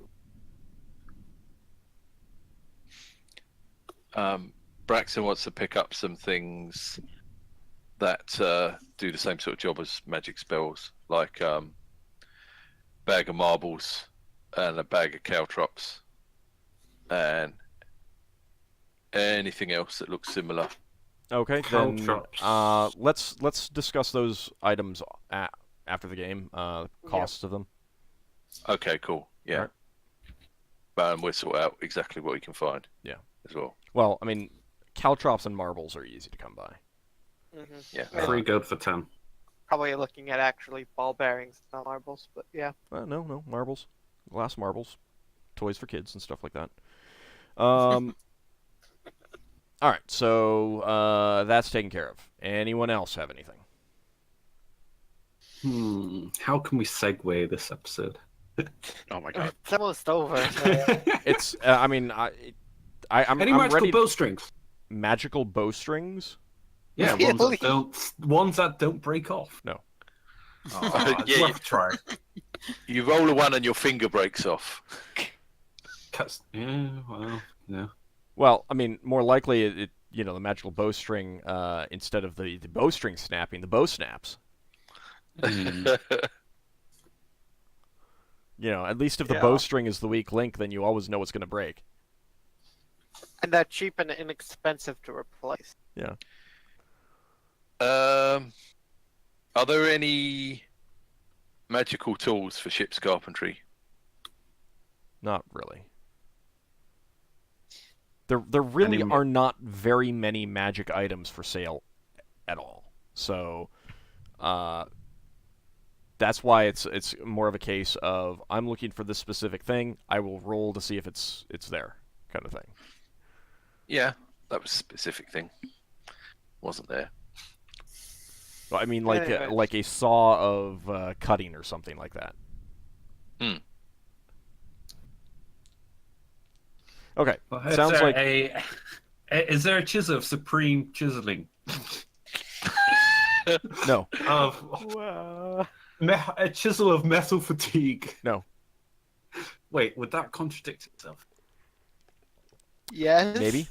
Braxon wants to pick up some things that do the same sort of job as magic spells, like bag of marbles and a bag of caltrops, and anything else that looks similar. Okay, Caltrops. then let's discuss those items after the game. Costs of them. Okay, cool. Yeah. Alright. But we'll sort out exactly what we can find. Yeah. As well. Well, I mean, caltrops and marbles are easy to come by. Yeah. Yeah. 3 gold for 10. Probably looking at actually ball bearings, not marbles, but yeah. No, marbles, glass marbles, toys for kids and stuff like that. All right, so that's taken care of. Anyone else have anything? How can we segue this episode? Oh my god. It's almost over. It's I mean I'm Any I'm magical ready. bowstrings? Magical bowstrings? Yeah, Really? ones that don't break off. No. Oh, it's Yeah, worth a try. You roll a 1 and your finger breaks off. Yeah, well, yeah. Well, I mean, more likely the magical bowstring instead of the bowstring snapping, the bow snaps. At least if the Yeah. bowstring is the weak link, then you always know it's going to break. And they're cheap and inexpensive to replace. Yeah. Are there any magical tools for ship's carpentry? Not really. There really Any- are not very many magic items for sale at all. So that's why it's more of a case of I'm looking for this specific thing. I will roll to see if it's there, kind of thing. Yeah, that was a specific thing. Wasn't there? Well, I mean, Anyways. like a saw of cutting or something like that. Okay, Well, is sounds there like is there a chisel of supreme chiseling? no. Of a chisel of metal fatigue? No. Wait, would that contradict itself? Yes. Maybe.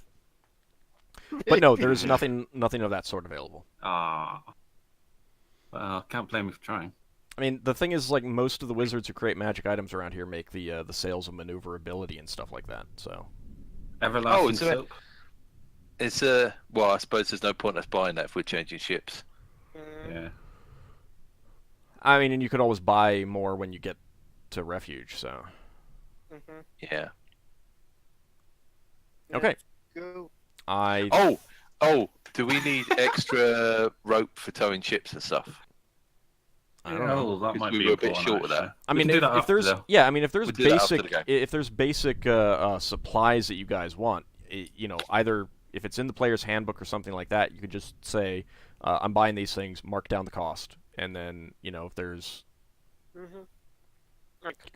But no, there's nothing of that sort available. Ah. Well, can't blame me for trying. I mean, the thing is, like, most of the wizards who create magic items around here make the sales of maneuverability and stuff like that. So Everlasting is it? silk. It's well, I suppose there's no point us buying that if we're changing ships. Yeah. I mean, and you could always buy more when you get to refuge. So Yeah. okay, Go. Oh, do we need extra rope for towing ships and stuff? I don't know. that 'Cause might we be were a bit important, short of that. actually. I We mean, can do if that after, there's though. yeah, I mean, if there's We'll do that after basic the game. if there's basic supplies that you guys want, either if it's in the player's handbook or something like that, you could just say, "I'm buying these things. Mark down the cost," and then if there's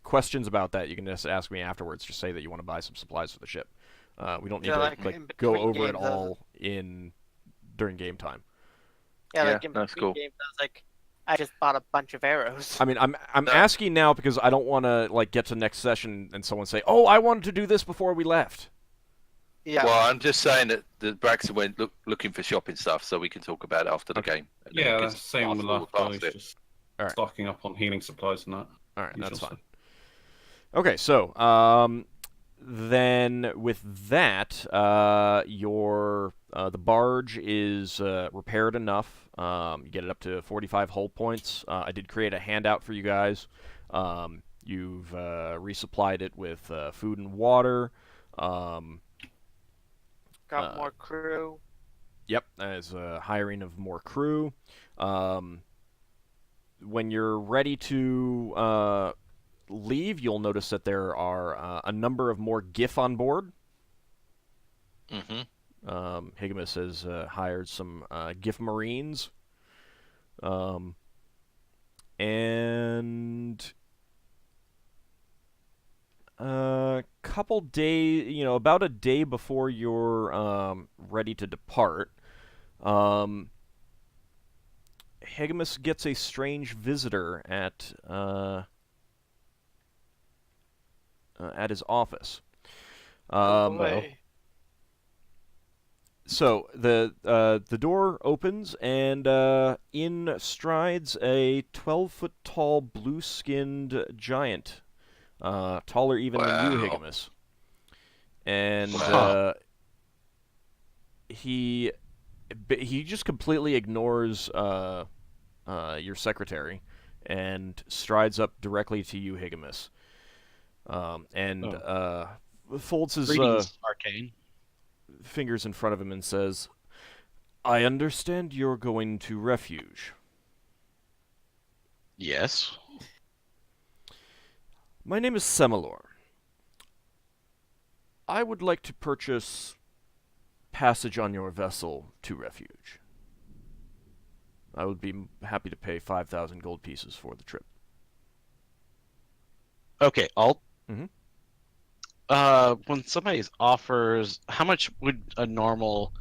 questions about that, you can just ask me afterwards. Just say that you want to buy some supplies for the ship. We don't need Yeah, to like, like in go between over it games, all during game time. Yeah, Yeah, like in that's between cool. games, I was like, I just bought a bunch of arrows. I mean, I'm No. asking now because I don't want to like get to next session and someone say, "Oh, I wanted to do this before we left." Yeah. Well, I'm just saying that Braxon went looking for shopping stuff, so we can talk about it after the Okay. game. And then we Yeah, can same with fast forward Lafdul. past He's it. just All right. stocking up on healing supplies and that. All right, that's Usual fine. stuff. Okay, so then with that, your the barge is repaired enough. You get it up to 45 hull points. I did create a handout for you guys. You've resupplied it with food and water. Got more crew. Yep, as hiring of more crew. When you're ready to leave, you'll notice that there are a number of more Giff on board. Mm-hmm. Higgimus has hired some Giff Marines. And a couple days, about a day before you're ready to depart, Higgimus gets a strange visitor at his office. Boy. So the door opens, and in strides a 12-foot tall, blue-skinned giant, taller even than you, Wow. Higgimus. And Wow. he just completely ignores your secretary and strides up directly to you, Higgimus. Folds his Greetings, Arcane. fingers in front of him and says, "I understand you're going to refuge." Yes. My name is Semalor. I would like to purchase passage on your vessel to refuge. I would be happy to pay 5,000 gold pieces for the trip. Okay, Alt. Mhm. When somebody offers, how much would a normal,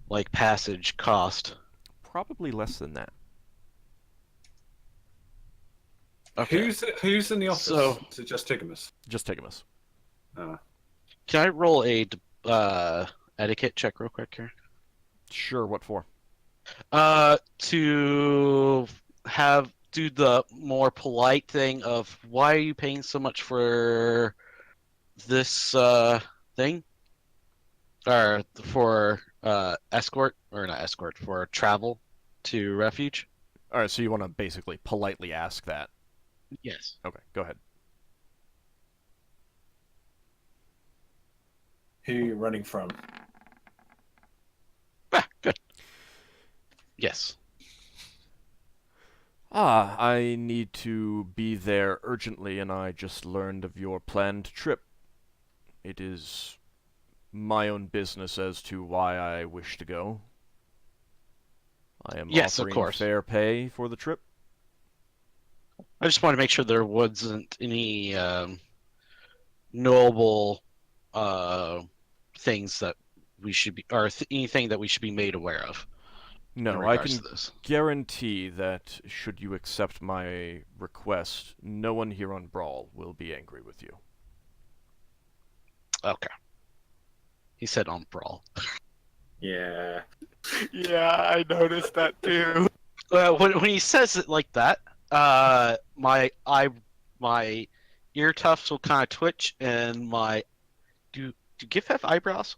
like, passage cost? Probably less than that. Okay. Who's in the office? So- Is it just Higgimus? Just Higgimus. Can I roll a etiquette check real quick here? Sure, what for? To do the more polite thing of why are you paying so much for this thing, or for escort, or not escort, for travel to refuge? All right, so you want to basically politely ask that. Yes. Okay, go ahead. Who are you running from? Ah, good. Yes. I need to be there urgently, and I just learned of your planned trip. It is my own business as to why I wish to go. I am Yes, of offering course. fair pay for the trip. I just want to make sure there wasn't any knowable things that we should be, or anything that we should be made aware of. in No, I regards can to this. guarantee that should you accept my request, no one here on Brawl will be angry with you. Okay. He said on Brawl. Yeah. Yeah, I noticed that too. When he says it like that, my ear tufts will kind of twitch, and my do Giff have eyebrows?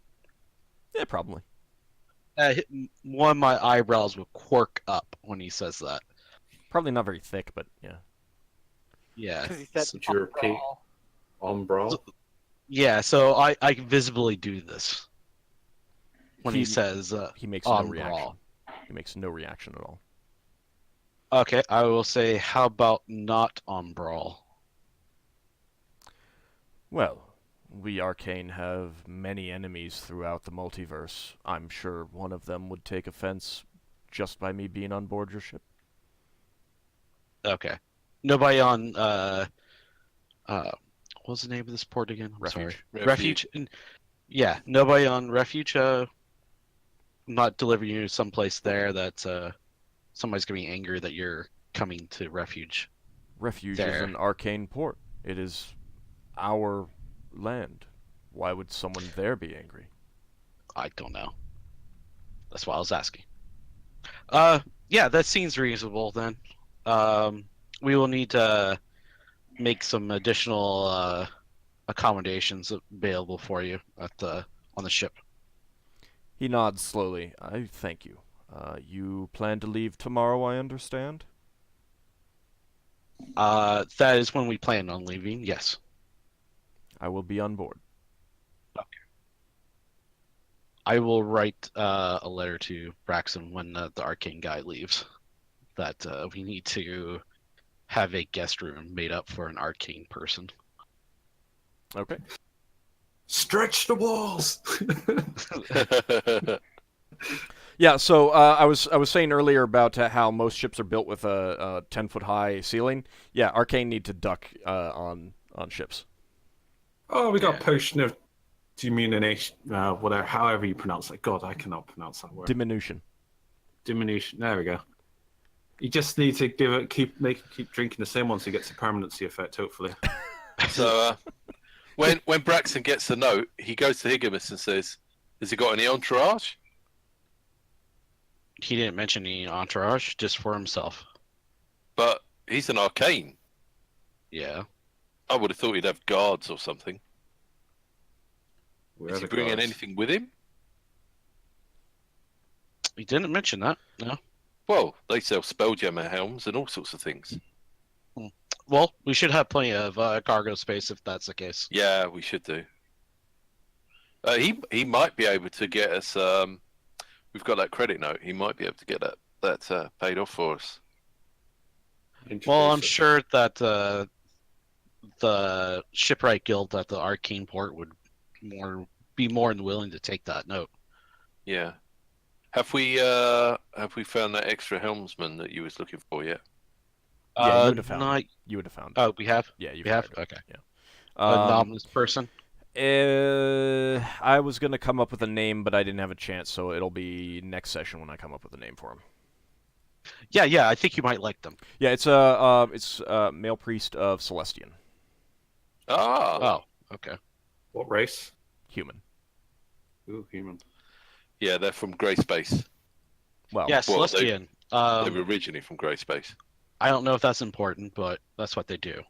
Yeah, probably. One of my eyebrows will quirk up when he says that. Probably not very thick, but yeah. Yeah. Because he said Would you repeat? "Brawl." On Brawl? Yeah, so I visibly do this when he He- says He makes on no reaction. Brawl. He makes no reaction at all. Okay, I will say, how about not on Brawl? Well, we Arcane have many enemies throughout the multiverse. I'm sure one of them would take offense just by me being on board your ship. Okay. Nobody on what was the name of this port again? I'm Refuge. sorry. Refuge. Yeah, nobody on refuge. Not delivering you someplace there that somebody's gonna be angry that you're coming to refuge. Refuge is There. an arcane port. It is our land. Why would someone there be angry? I don't know. That's why I was asking. Yeah, that seems reasonable then. We will need to make some additional accommodations available for you on the ship. He nods slowly. I thank you. You plan to leave tomorrow, I understand? That is when we plan on leaving. Yes. I will be on board. I will write a letter to Braxon when the arcane guy leaves. That we need to have a guest room made up for an arcane person. Okay. Stretch the walls. Yeah, so I was saying earlier about how most ships are built with a 10-foot high ceiling. Yeah, arcane need to duck on ships. Oh, we got Yeah. potion of diminution, whatever, however you pronounce it. God, I cannot pronounce that word. Diminution. Diminution. There we go. You just need to keep drinking the same one so he gets a permanency effect. Hopefully. So when Braxon gets the note, he goes to Higgimus and says, "Has he got any entourage?" He didn't mention any entourage, just for himself. But he's an arcane. Yeah. I would have thought he'd have guards or something. Where Is are he the bringing guards? anything with him? He didn't mention that. No. Well, they sell Spelljammer helms and all sorts of things. Well, we should have plenty of cargo space if that's the case. Yeah, we should do. He might be able to get us. We've got that credit note. He might be able to get that paid off for us. Well, I'm Introduce it. sure that the shipwright guild at the arcane port would be more than willing to take that note. Yeah. Have we found that extra helmsman that you was looking for yet? Yeah, you would have found not- it. You would have found it. Oh, we have. Yeah, you We have. fired it. Okay. A Um, nominous person. I was gonna come up with a name, but I didn't have a chance, so it'll be next session when I come up with a name for him. Yeah. I think you might like them. Yeah, it's a male priest of Celestian, Ah, Oh, okay. What race? human. Ooh, human. yeah, they're from Grey Space. Well, Yeah, well, they- Celestian. They were originally from Grey Space. I don't know if that's important, but that's what they do.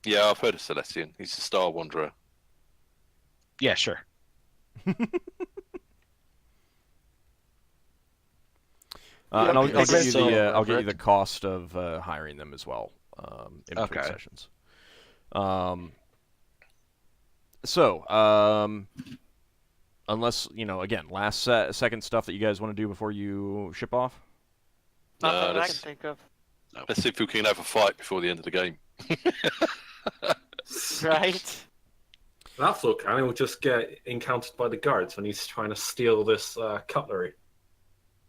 Yeah, I've heard of Celestian. He's a Star Wanderer. Yeah, sure. and I'll okay, get you so- I'll get you the cost of hiring them as well in between Okay. sessions. So, unless again, last second stuff that you guys want to do before you ship off. Nothing that I can let's- think of. Let's see if we can have a fight before the end of the game. Right? Lafdul can. He'll just get encountered by the guards when he's trying to steal this cutlery.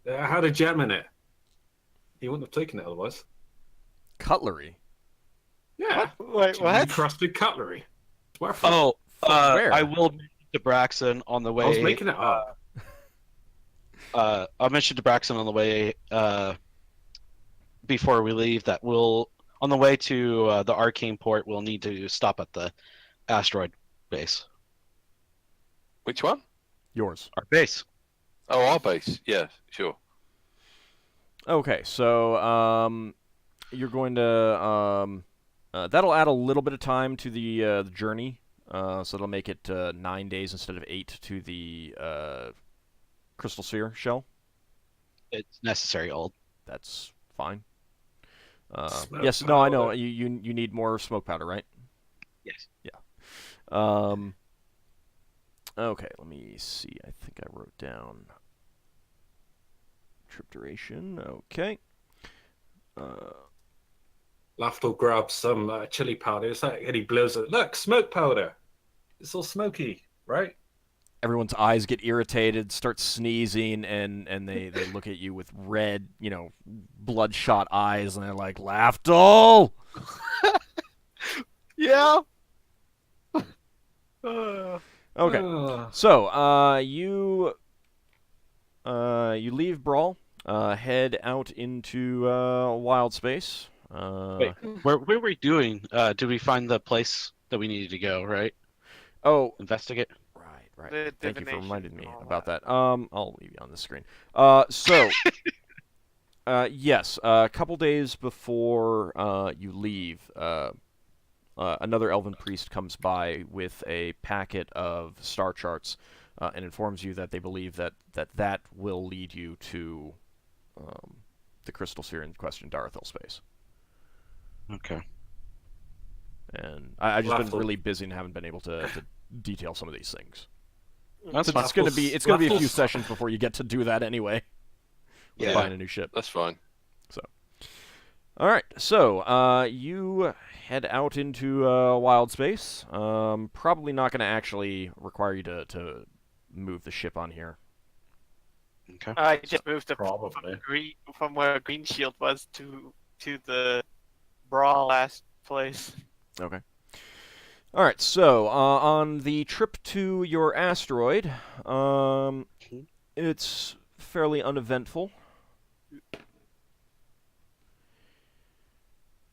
It had a gem in it. He wouldn't have taken it otherwise. Cutlery. Yeah. Wait, what? Encrusted cutlery. It's worth it. Oh, where? I will mention to Braxon on the way. I was making it up. I'll mention to Braxon on the way before we leave that on the way to the arcane port, we'll need to stop at the asteroid base. Which one? Yours. Our base. Oh, our base. Yeah, sure. Okay, so you're going to that'll add a little bit of time to the journey, so it'll make it 9 days instead of 8 to the crystal sphere shell. It's necessary, old. That's fine. Smoke Yes, no, I know. powder. You need more smoke powder, right? Yes. Okay, let me see. I think I wrote down trip duration. Okay. Lafdul grabs some chili powder. It's like, and he blows it. Look, smoke powder. It's all smoky, right? Everyone's eyes get irritated, start sneezing, and they look at you with red, bloodshot eyes, and they're like, Lafdul! Yeah. Okay. So, you leave Brawl, head out into wild space. Wait, where were we doing? Did we find the place that we needed to go? Right, Oh, investigate. right. The Thank you for divination reminding and me all about that. that. I'll leave you on the screen. So, yes, a couple days before you leave, another elven priest comes by with a packet of star charts and informs you that they believe that will lead you to the crystal sphere in question, Darethil space. Okay. And I just been Lafdul. really busy and haven't been able to detail some of these things. That's So fine. it's gonna be a few Lafdul's- sessions before you get to do that anyway. With Yeah. buying a new ship. That's fine. All right, so you head out into wild space. Probably not going to actually require you to move the ship on here. Okay. I just moved Probably. from where Green Shield was to the Brawl last place. Okay. All right, so on the trip to your asteroid, it's fairly uneventful.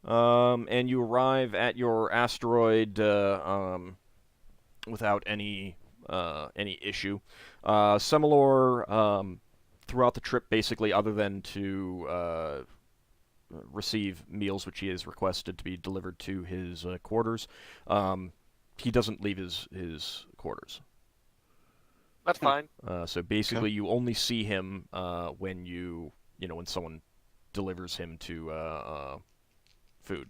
And you arrive at your asteroid without any issue. Semilor, throughout the trip, basically, other than to receive meals which he has requested to be delivered to his quarters, he doesn't leave his quarters. That's fine. So basically, you only see him when when someone delivers him to food.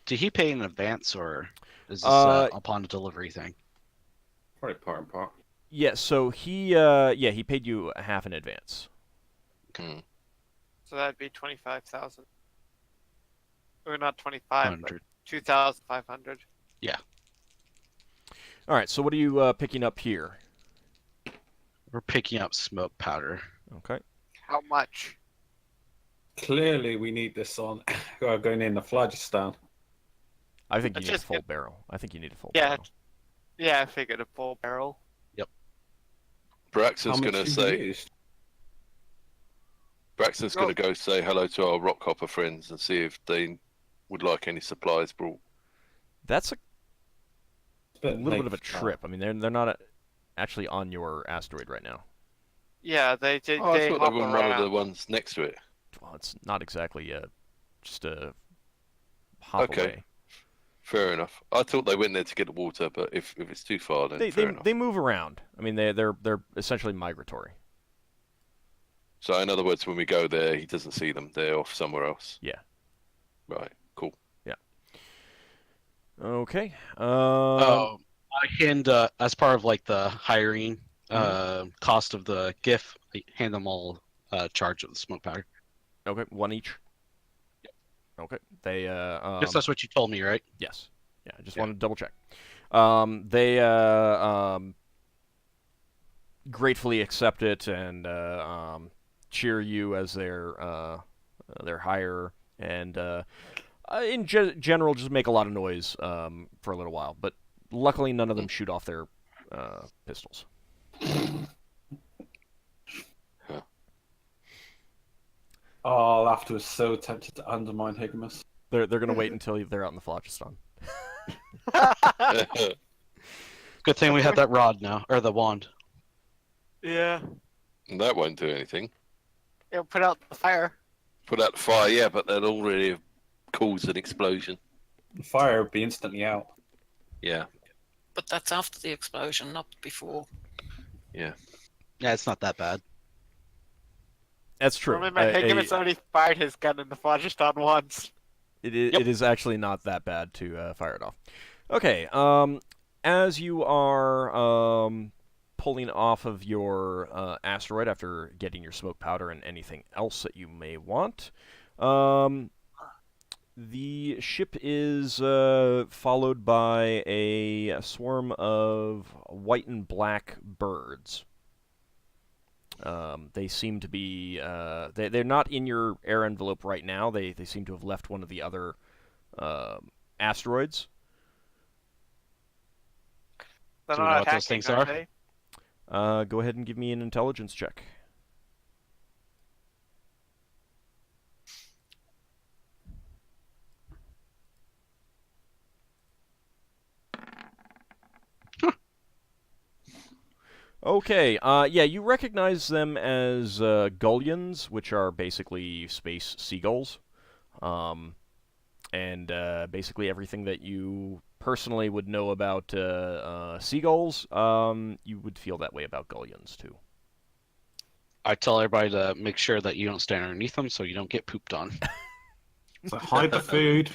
Did he pay in advance, or is this upon a delivery thing? Probably part and part. Yeah, so he paid you half in advance. Mm. So that'd be 25,000. Or not 25, but 100. 2,500. All right, so what are you picking up here? We're picking up smoke powder. Okay. How much? Clearly, we need this on going in the phlogiston. I think you Let's need a just full get- barrel. I think you need a full Yeah. barrel. Yeah, I figured a full barrel. Braxon's How going much to have you say. used? Braxton's going to go say hello to our rock hopper friends and see if they would like any supplies brought. That's a Bit little bit of a late. trip. I mean, they're not actually on your asteroid right now. Yeah, they Oh, I they thought they hop were one of the around. ones next to it. Well, it's not exactly just a hop Okay. away. Fair enough. I thought they went there to get the water, but if it's too far, then They fair enough. they move around. I mean, they're essentially migratory. So in other words, when we go there, he doesn't see them. They're off somewhere else. Yeah. Right. Cool. Okay. I hand as part of like the hiring cost of the Giff, I hand them all charge of the smoke powder. Okay, one each. Okay. They Guess that's what you told me, right? yes. Yeah, I just Yeah. wanted to double check. They gratefully accept it and cheer you as their hire, and in general just make a lot of noise for a little while. But luckily, none of them shoot off their pistols. Oh, Laughter was so tempted to undermine Higgimus. They're gonna wait until they're out in the phlogiston. Good thing we have that rod now, or the wand. Yeah, That won't do anything. it'll put out the fire. Put out the fire, yeah, but that already caused an explosion. The fire would be instantly out. Yeah. But that's after the explosion, not before. Yeah, it's not that bad. That's true. Remember, Higgimus already fired his gun in the phlogiston once. It is actually not that bad to fire it off. Okay. As you are pulling off of your asteroid after getting your smoke powder and anything else that you may want, the ship is followed by a swarm of white and black birds. They seem to be they're not in your air envelope right now. They seem to have left one of the other asteroids. They're Do we know not what those attacking, things are are? they? Go ahead and give me an intelligence check. Okay, yeah, you recognize them as gullions, which are basically space seagulls. And basically everything that you personally would know about seagulls, you would feel that way about gullions, too. I tell everybody to make sure that you don't stand underneath them so you don't get pooped on. So hide the food.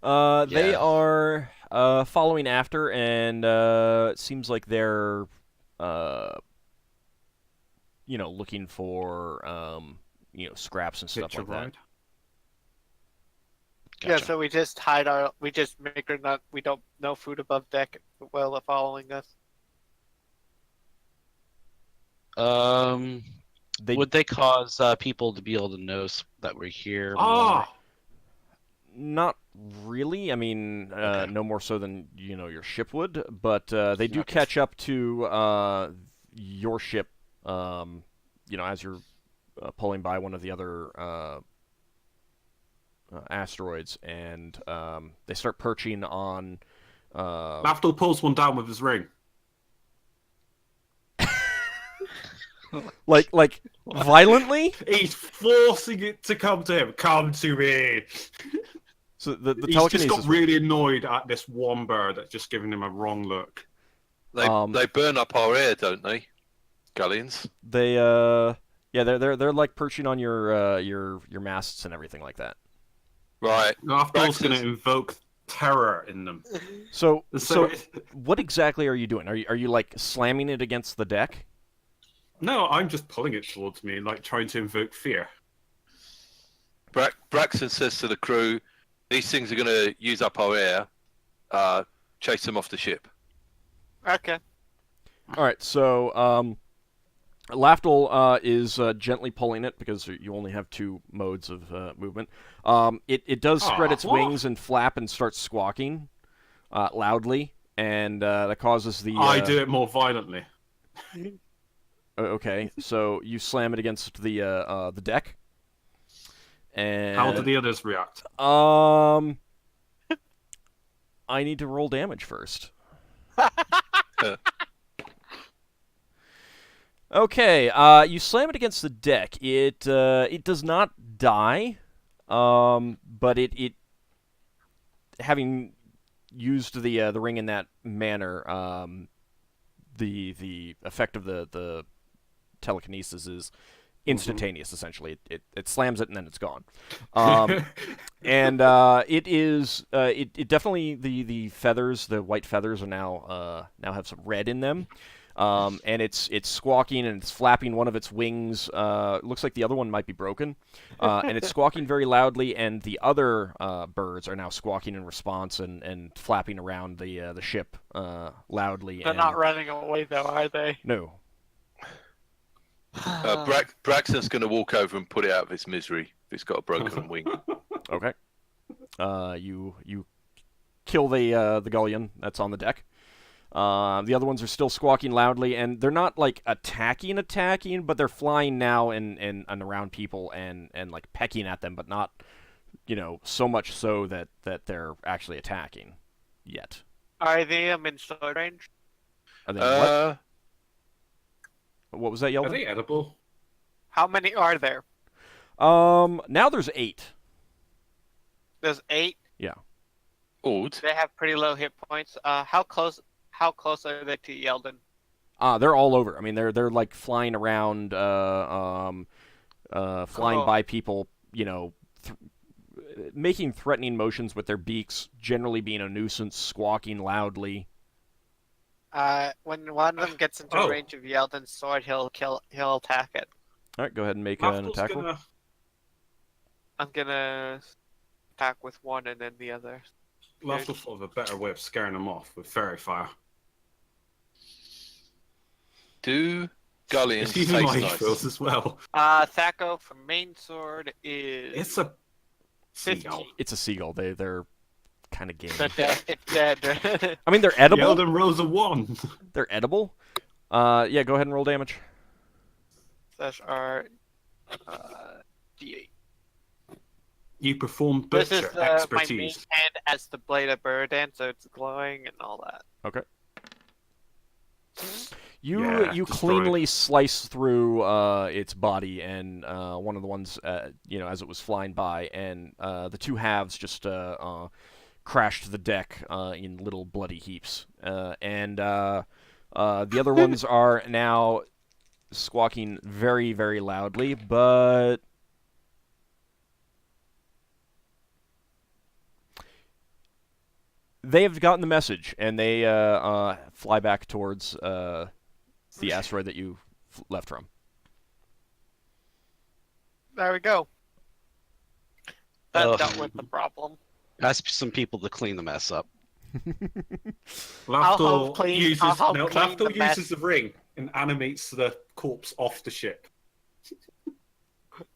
They Yeah. are following after, and it seems like they're, looking for, scraps and stuff Hitch a like that. ride. Yeah, Gotcha. so we just make sure that we don't no food above deck while they're following us. They Would they cause people to be able to know that we're here? more? Ah! Not really. I mean, Okay. no more so than your ship would, but they do Okay. catch up to your ship. As you're pulling by one of the other asteroids, and they start perching on. Lafdul pulls one down with his ring. like violently. He's forcing it to come to him. Come to me. So the He's just telekinesis. got really annoyed at this one bird that's just giving him a wrong look. They burn up our air, don't they? Gullions. They yeah, they're like perching on your masts and everything like that. Right. Lafdul's going Braxon's- to invoke terror in them. So So, what exactly are you doing? Are you like slamming it against the deck? no, I'm just pulling it towards me, like trying to invoke fear. Braxon says to the crew, "These things are going to use up our air. Chase them off the ship." Okay. All right, so Lafdul is gently pulling it because you only have two modes of movement. It does spread its what? wings and flap and start squawking loudly, and that causes the. I do it more violently. Okay, so you slam it against the deck. And How do the others react? I need to roll damage first. Okay, you slam it against the deck. It does not die, but it having used the ring in that manner, the effect of the telekinesis is instantaneous. Essentially, it slams it and then it's gone. And it is it definitely the feathers, the white feathers, are now have some red in them. And it's squawking and it's flapping one of its wings. Looks like the other one might be broken. And it's squawking very loudly, and the other birds are now squawking in response and flapping around the ship loudly. They're not running away though, are they? No. Braxton's going to walk over and put it out of its misery if it's got a broken wing. Okay. You kill the Gullion that's on the deck. The other ones are still squawking loudly, and they're not like attacking, but they're flying now and around people and like pecking at them, but not so much so that they're actually attacking yet. Are they in sword range? Are they what? What was that, Are Yeldan? they edible? How many are there? Now there's 8. There's 8. Old. They have pretty low hit points. How close are they to Yeldan? They're all over. I mean, they're like flying around, flying Cool. by people, making threatening motions with their beaks, generally being a nuisance, squawking loudly. When one of them gets into Oh. range of Yeldan's sword, he'll attack it. All right, go ahead and make an Lafdul's attack roll. gonna... I'm gonna attack with one and then the other. Lafdul thought of a better way of scaring them off with fairy fire. Do Gullions It's taste using my nice? feels as well. Thaco from main sword is It's a 50. seagull. It's a seagull. They're kind of game. It's dead. I mean, they're edible. Yeldan rolls a 1. They're edible. Yeah, go ahead and roll damage. That's our D8. You perform This butcher is my main expertise. hand as the blade of Burden, so it's glowing and all that. Okay. You Yeah, you destroyed. cleanly slice through its body, and one of the ones, as it was flying by, and the two halves just crashed to the deck in little bloody heaps, and the other ones are now squawking very, very loudly, but they have gotten the message, and they fly back towards the asteroid that you left from. There we go. That Ugh. dealt with the problem. Ask some people to clean the mess up. I'll help Lafdul clean- uses I'll help clean the Lafdul mess. uses the ring and animates the corpse off the ship.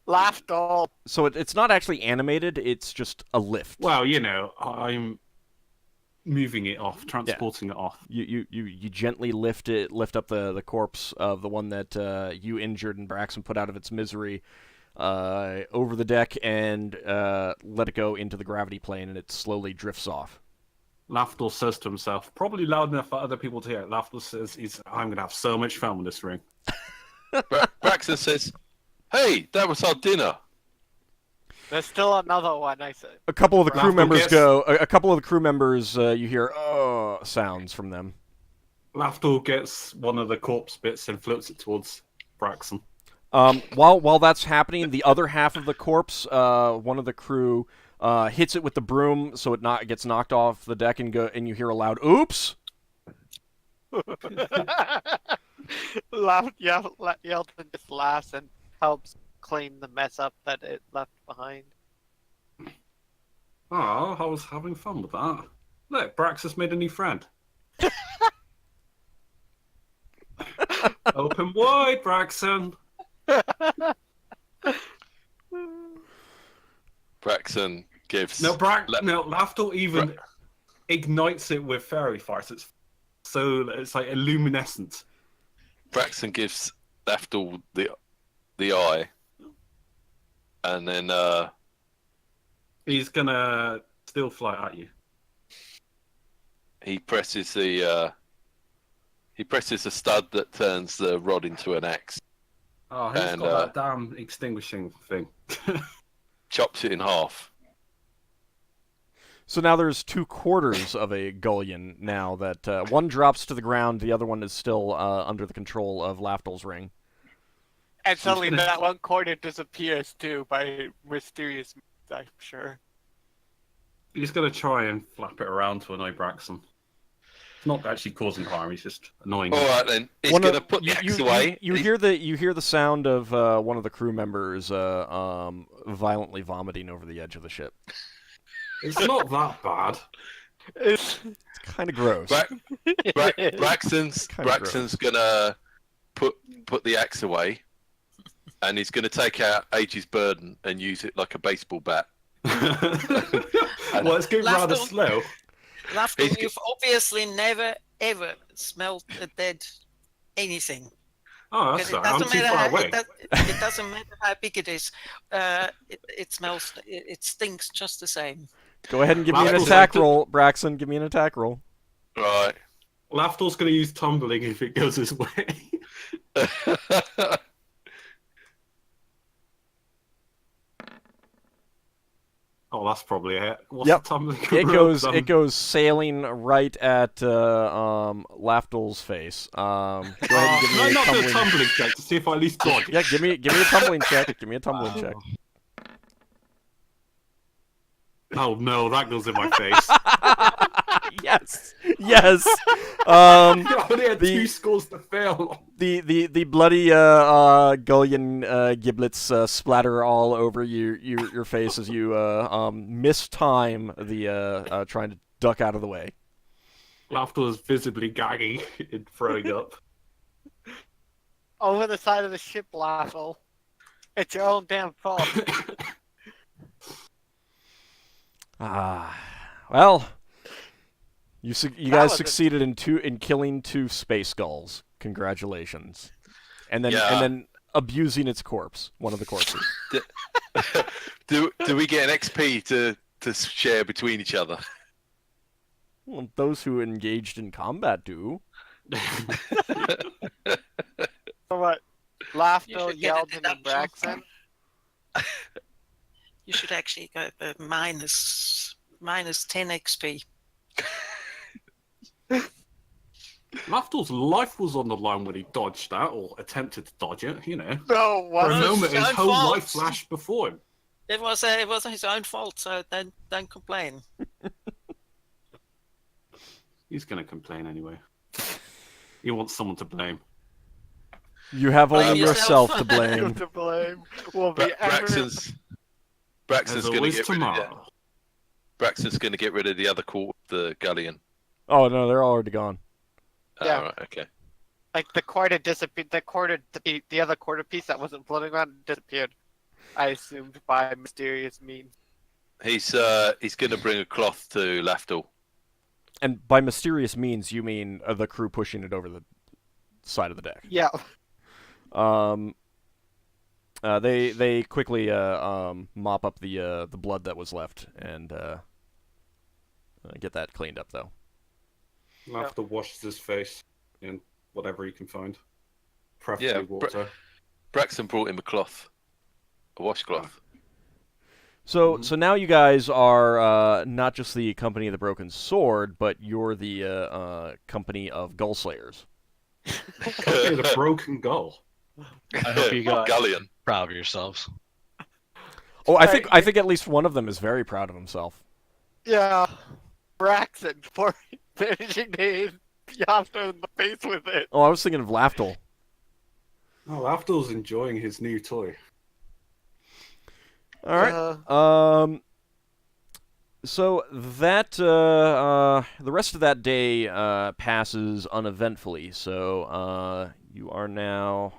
Lafdul. So it's not actually animated, it's just a lift. Well, I'm moving it off, transporting it off. You gently lift up the corpse of the one that you injured and Braxon put out of its misery over the deck and let it go into the gravity plane, and it slowly drifts off. Lafdul says to himself, probably loud enough for other people to hear. Lafdul says, I'm going to have so much fun with this ring. Braxon says, "Hey, that was our dinner." There's still another one, I said. A couple of the crew Lafdul members gets- go. A couple of the crew members, you hear sounds from them. Lafdul gets one of the corpse bits and floats it towards Braxon. While that's happening, the other half of the corpse, one of the crew hits it with the broom, so it gets knocked off the deck, and you hear a loud "oops." Yeldan just laughs and helps clean the mess up that it left behind. Oh, I was having fun with that. Look, Brax has made a new friend. Open wide, Braxon. Braxon gives. Lafdul even ignites it with fairy fire, so it's like a luminescent. Braxon gives Lafdul the eye, and then He's gonna still fly at you. he presses the stud that turns the rod into an axe, Oh, he's And, got that damn extinguishing thing. chops it in half. So now there's 2/4 of a Gullion now that one drops to the ground, the other one is still under the control of Lafdul's ring. And suddenly gonna- that one corner disappears too by mysterious means, I'm sure. He's gonna try and flap it around to annoy Braxon. It's not actually causing harm. He's just annoying. All him. right then, he's One of- gonna put the you- axe you- away. You hear the sound of one of the crew members violently vomiting over the edge of the ship. It's not that bad. It's It's kind of gross. Braxton's Kinda gonna put the axe away, and he's gonna take out Age's burden and use it like a baseball bat. Well, it's going rather Lafdul. slow. Lafdul, He's- you've obviously never, ever smelled a dead anything. Oh, that's Because sorry. I'm too far away. It doesn't matter how big it is. It smells. It stinks just the same. Go ahead and give me an Lafdul's attack like the- roll, Braxon. Give me an attack roll. Right. Lafdul's going to use tumbling if it goes his way. Oh, that's probably it. What's Yep. the tumbling? It goes sailing right at Lafdul's face. Go ahead and give Can I me a not do a tumbling. tumbling check to see if I at least dodge? Yeah, give me a tumbling check. Give me a tumbling check. Oh no, that goes in my face. Yes, yes. I only had The- 2 scores to fail. The bloody Gullion giblets splatter all over your face as you mistime the trying to duck out of the way. Lafdul is visibly gagging and throwing up. over the side of the ship, Lafdul. It's your own damn fault. Well, you That guys was succeeded in killing 2 space gulls. Congratulations. And Yeah. then abusing its corpse, one of the corpses. Do we get an XP to share between each other? Well, those who engaged in combat do. So what? You Lafdul, should get a Yeldan, and deduction. Braxon. You should actually go minus 10 XP. Lafdul's life was on the line when he dodged that, or attempted to dodge it, you know. No, For a Well, moment, it's his own whole fault. life flashed before him. It was his own fault, so don't complain. He's going to complain anyway. He wants someone to blame. You have Blame only yourself. yourself to blame. to blame will be Braxton's There's going to always get rid of tomorrow. Braxton's going to get rid of the other the Gullion. Oh no, they're already gone. Yeah. Right, okay. like the quarter disappeared. The other quarter piece that wasn't floating around disappeared. I assumed by mysterious means. He's going to bring a cloth to Lafdul. And by mysterious means, you mean the crew pushing it over the side of the deck. Yeah. They quickly mop up the blood that was left and get that cleaned up though. Lafdul washes his face in whatever he can find. Preferably Yeah, water. Braxton brought him a cloth, a washcloth. So now you guys are not just the Company of the Broken Sword, but you're the Company of Gull Slayers. Okay, the broken gull. I hope you got Gullion. proud of yourselves. Oh, I think at least one of them is very proud of himself. Yeah. Braxon for finishing his Yasha in the face with it. Oh, I was thinking of Lafdul. Oh, Lafdul's enjoying his new toy. All right. So that the rest of that day Oh. passes uneventfully. So you are now.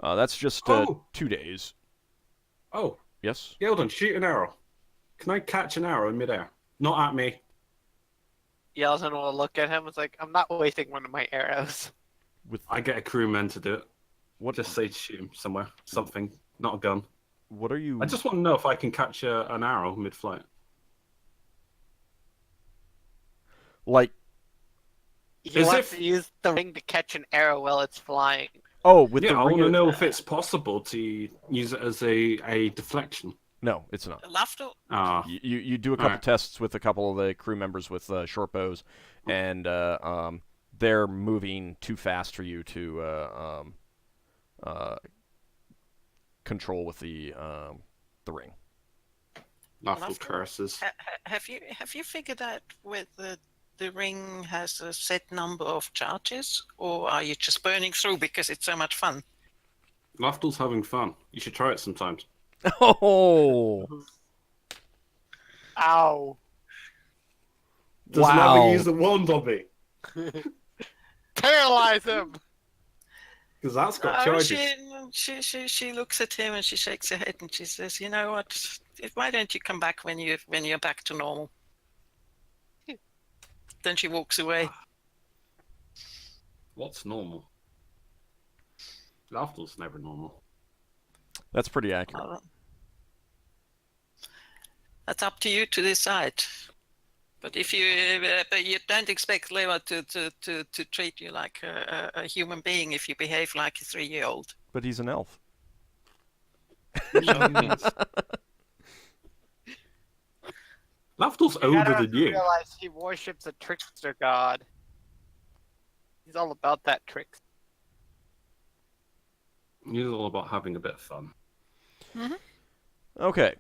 That's just 2 days. Oh, Yes. Yeldan, shoot an arrow. Can I catch an arrow in midair? Not at me. Yeldan will look at him. It's like, I'm not wasting one of my arrows. With I get a crewman to do it. what? Just say shoot him somewhere. Something. Not a gun. What are you? I just want to know if I can catch an arrow mid-flight. like. You As have if- to use the ring to catch an arrow while it's flying. Oh, with Yeah, the I ring. want to know if it's possible to use it as a deflection. No, it's not. Lafdul, Ah, You do a couple Alright. tests with a couple of the crew members with short bows, and they're moving too fast for you to control with the ring. Lafdul curses. have you figured out whether the ring has a set number of charges, or are you just burning through because it's so much fun? Lafdul's having fun. You should try it sometimes. Oh, Ow. Does Wow. never use the wand on me. Paralyze him! Because that's got Oh, charges. she looks at him and she shakes her head and she says, "You know what? Why don't you come back when you're back to normal?" Then she walks away. What's normal? Lafdul's never normal. that's pretty accurate. Well, that's up to you to decide. But if but you don't expect Lewa to treat you like a human being if you behave like a 3-year-old. But he's an elf. Lafdul's You gotta older than you. realize he worships a trickster god. He's all about that trick. He's all about having a bit of fun. Okay.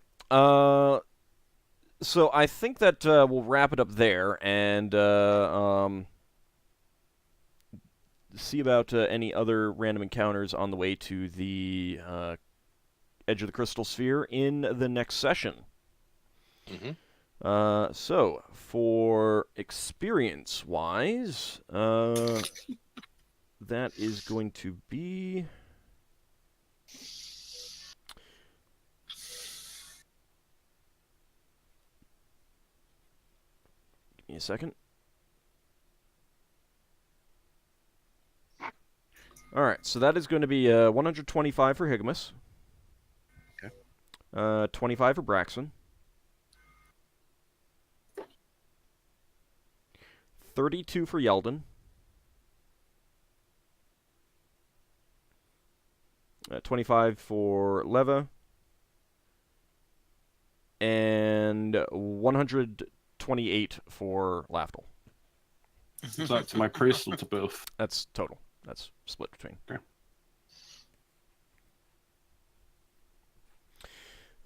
So I think that we'll wrap it up there and see about any other random encounters on the way to the edge of the crystal sphere in the next session. Mm-hmm. So for experience-wise, that is going to be. me a second. Alright, so that is going to be 125 for Higgimus. Okay. 25 for Braxon. 32 for Yeldan. 25 for Leva. And 128 for Lafdul. So to my priest or to both? That's total. That's split between.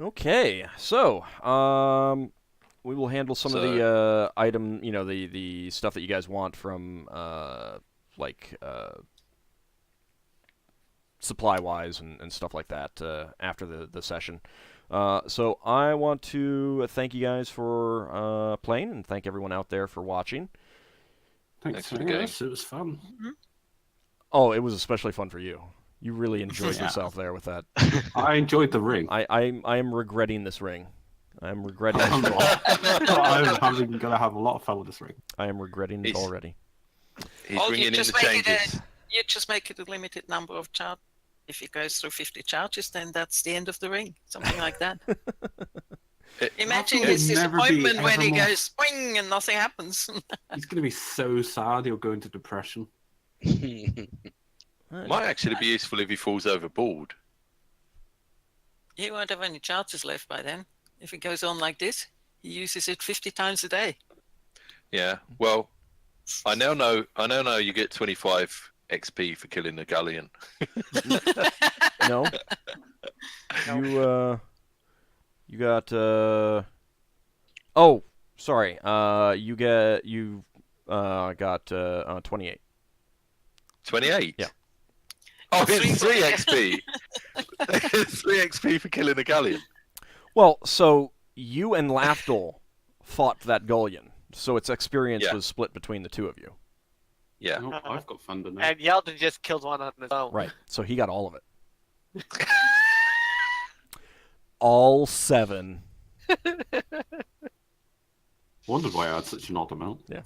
Okay, so we will handle some of the item, the stuff that you guys want from supply-wise and stuff like that after the session. So I want to thank you guys for playing and thank everyone out there for watching. Thanks for the for game. this. It was fun. Oh, it was especially fun for you. You really enjoyed yourself there with that. I enjoyed the ring. I am regretting this ring. I'm regretting I'm this ring. going to have a lot of fun with this ring. I am regretting it already. He's Or bringing you in the just make it changes. you just make it a limited number of charges. If it goes through 50 charges, then that's the end of the ring. Something like that. Imagine his disappointment when he goes swing and nothing happens. He's going to be so sad he'll go into depression. Might actually be useful if he falls overboard. He won't have any charges left by then. If it goes on like this, he uses it 50 times a day. Yeah. Well, I now know you get 25 XP for killing the galleon. No. You got oh, sorry. You got 28. 28? Yeah. Oh, it's 3 XP. 3 XP for killing the galleon. Well, so you and Lafdul fought that Gullion, so its experience was split between the two of you. Yeah. Oh, I've got thunder now. And Yeldan just killed one on his own. Right. So he got all of it. All 7. Wondered why I had such an odd amount. Yeah.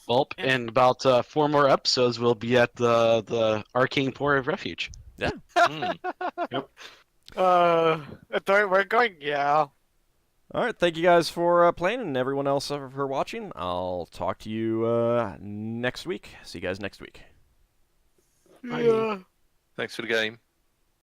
Well, in about 4 more episodes, we'll be at the Arcane Port of Refuge. Yeah. Yep. We're going, yeah. All right. Thank you guys for playing, and everyone else for watching. I'll talk to you next week. See you guys next week. Yeah. Thanks for the game.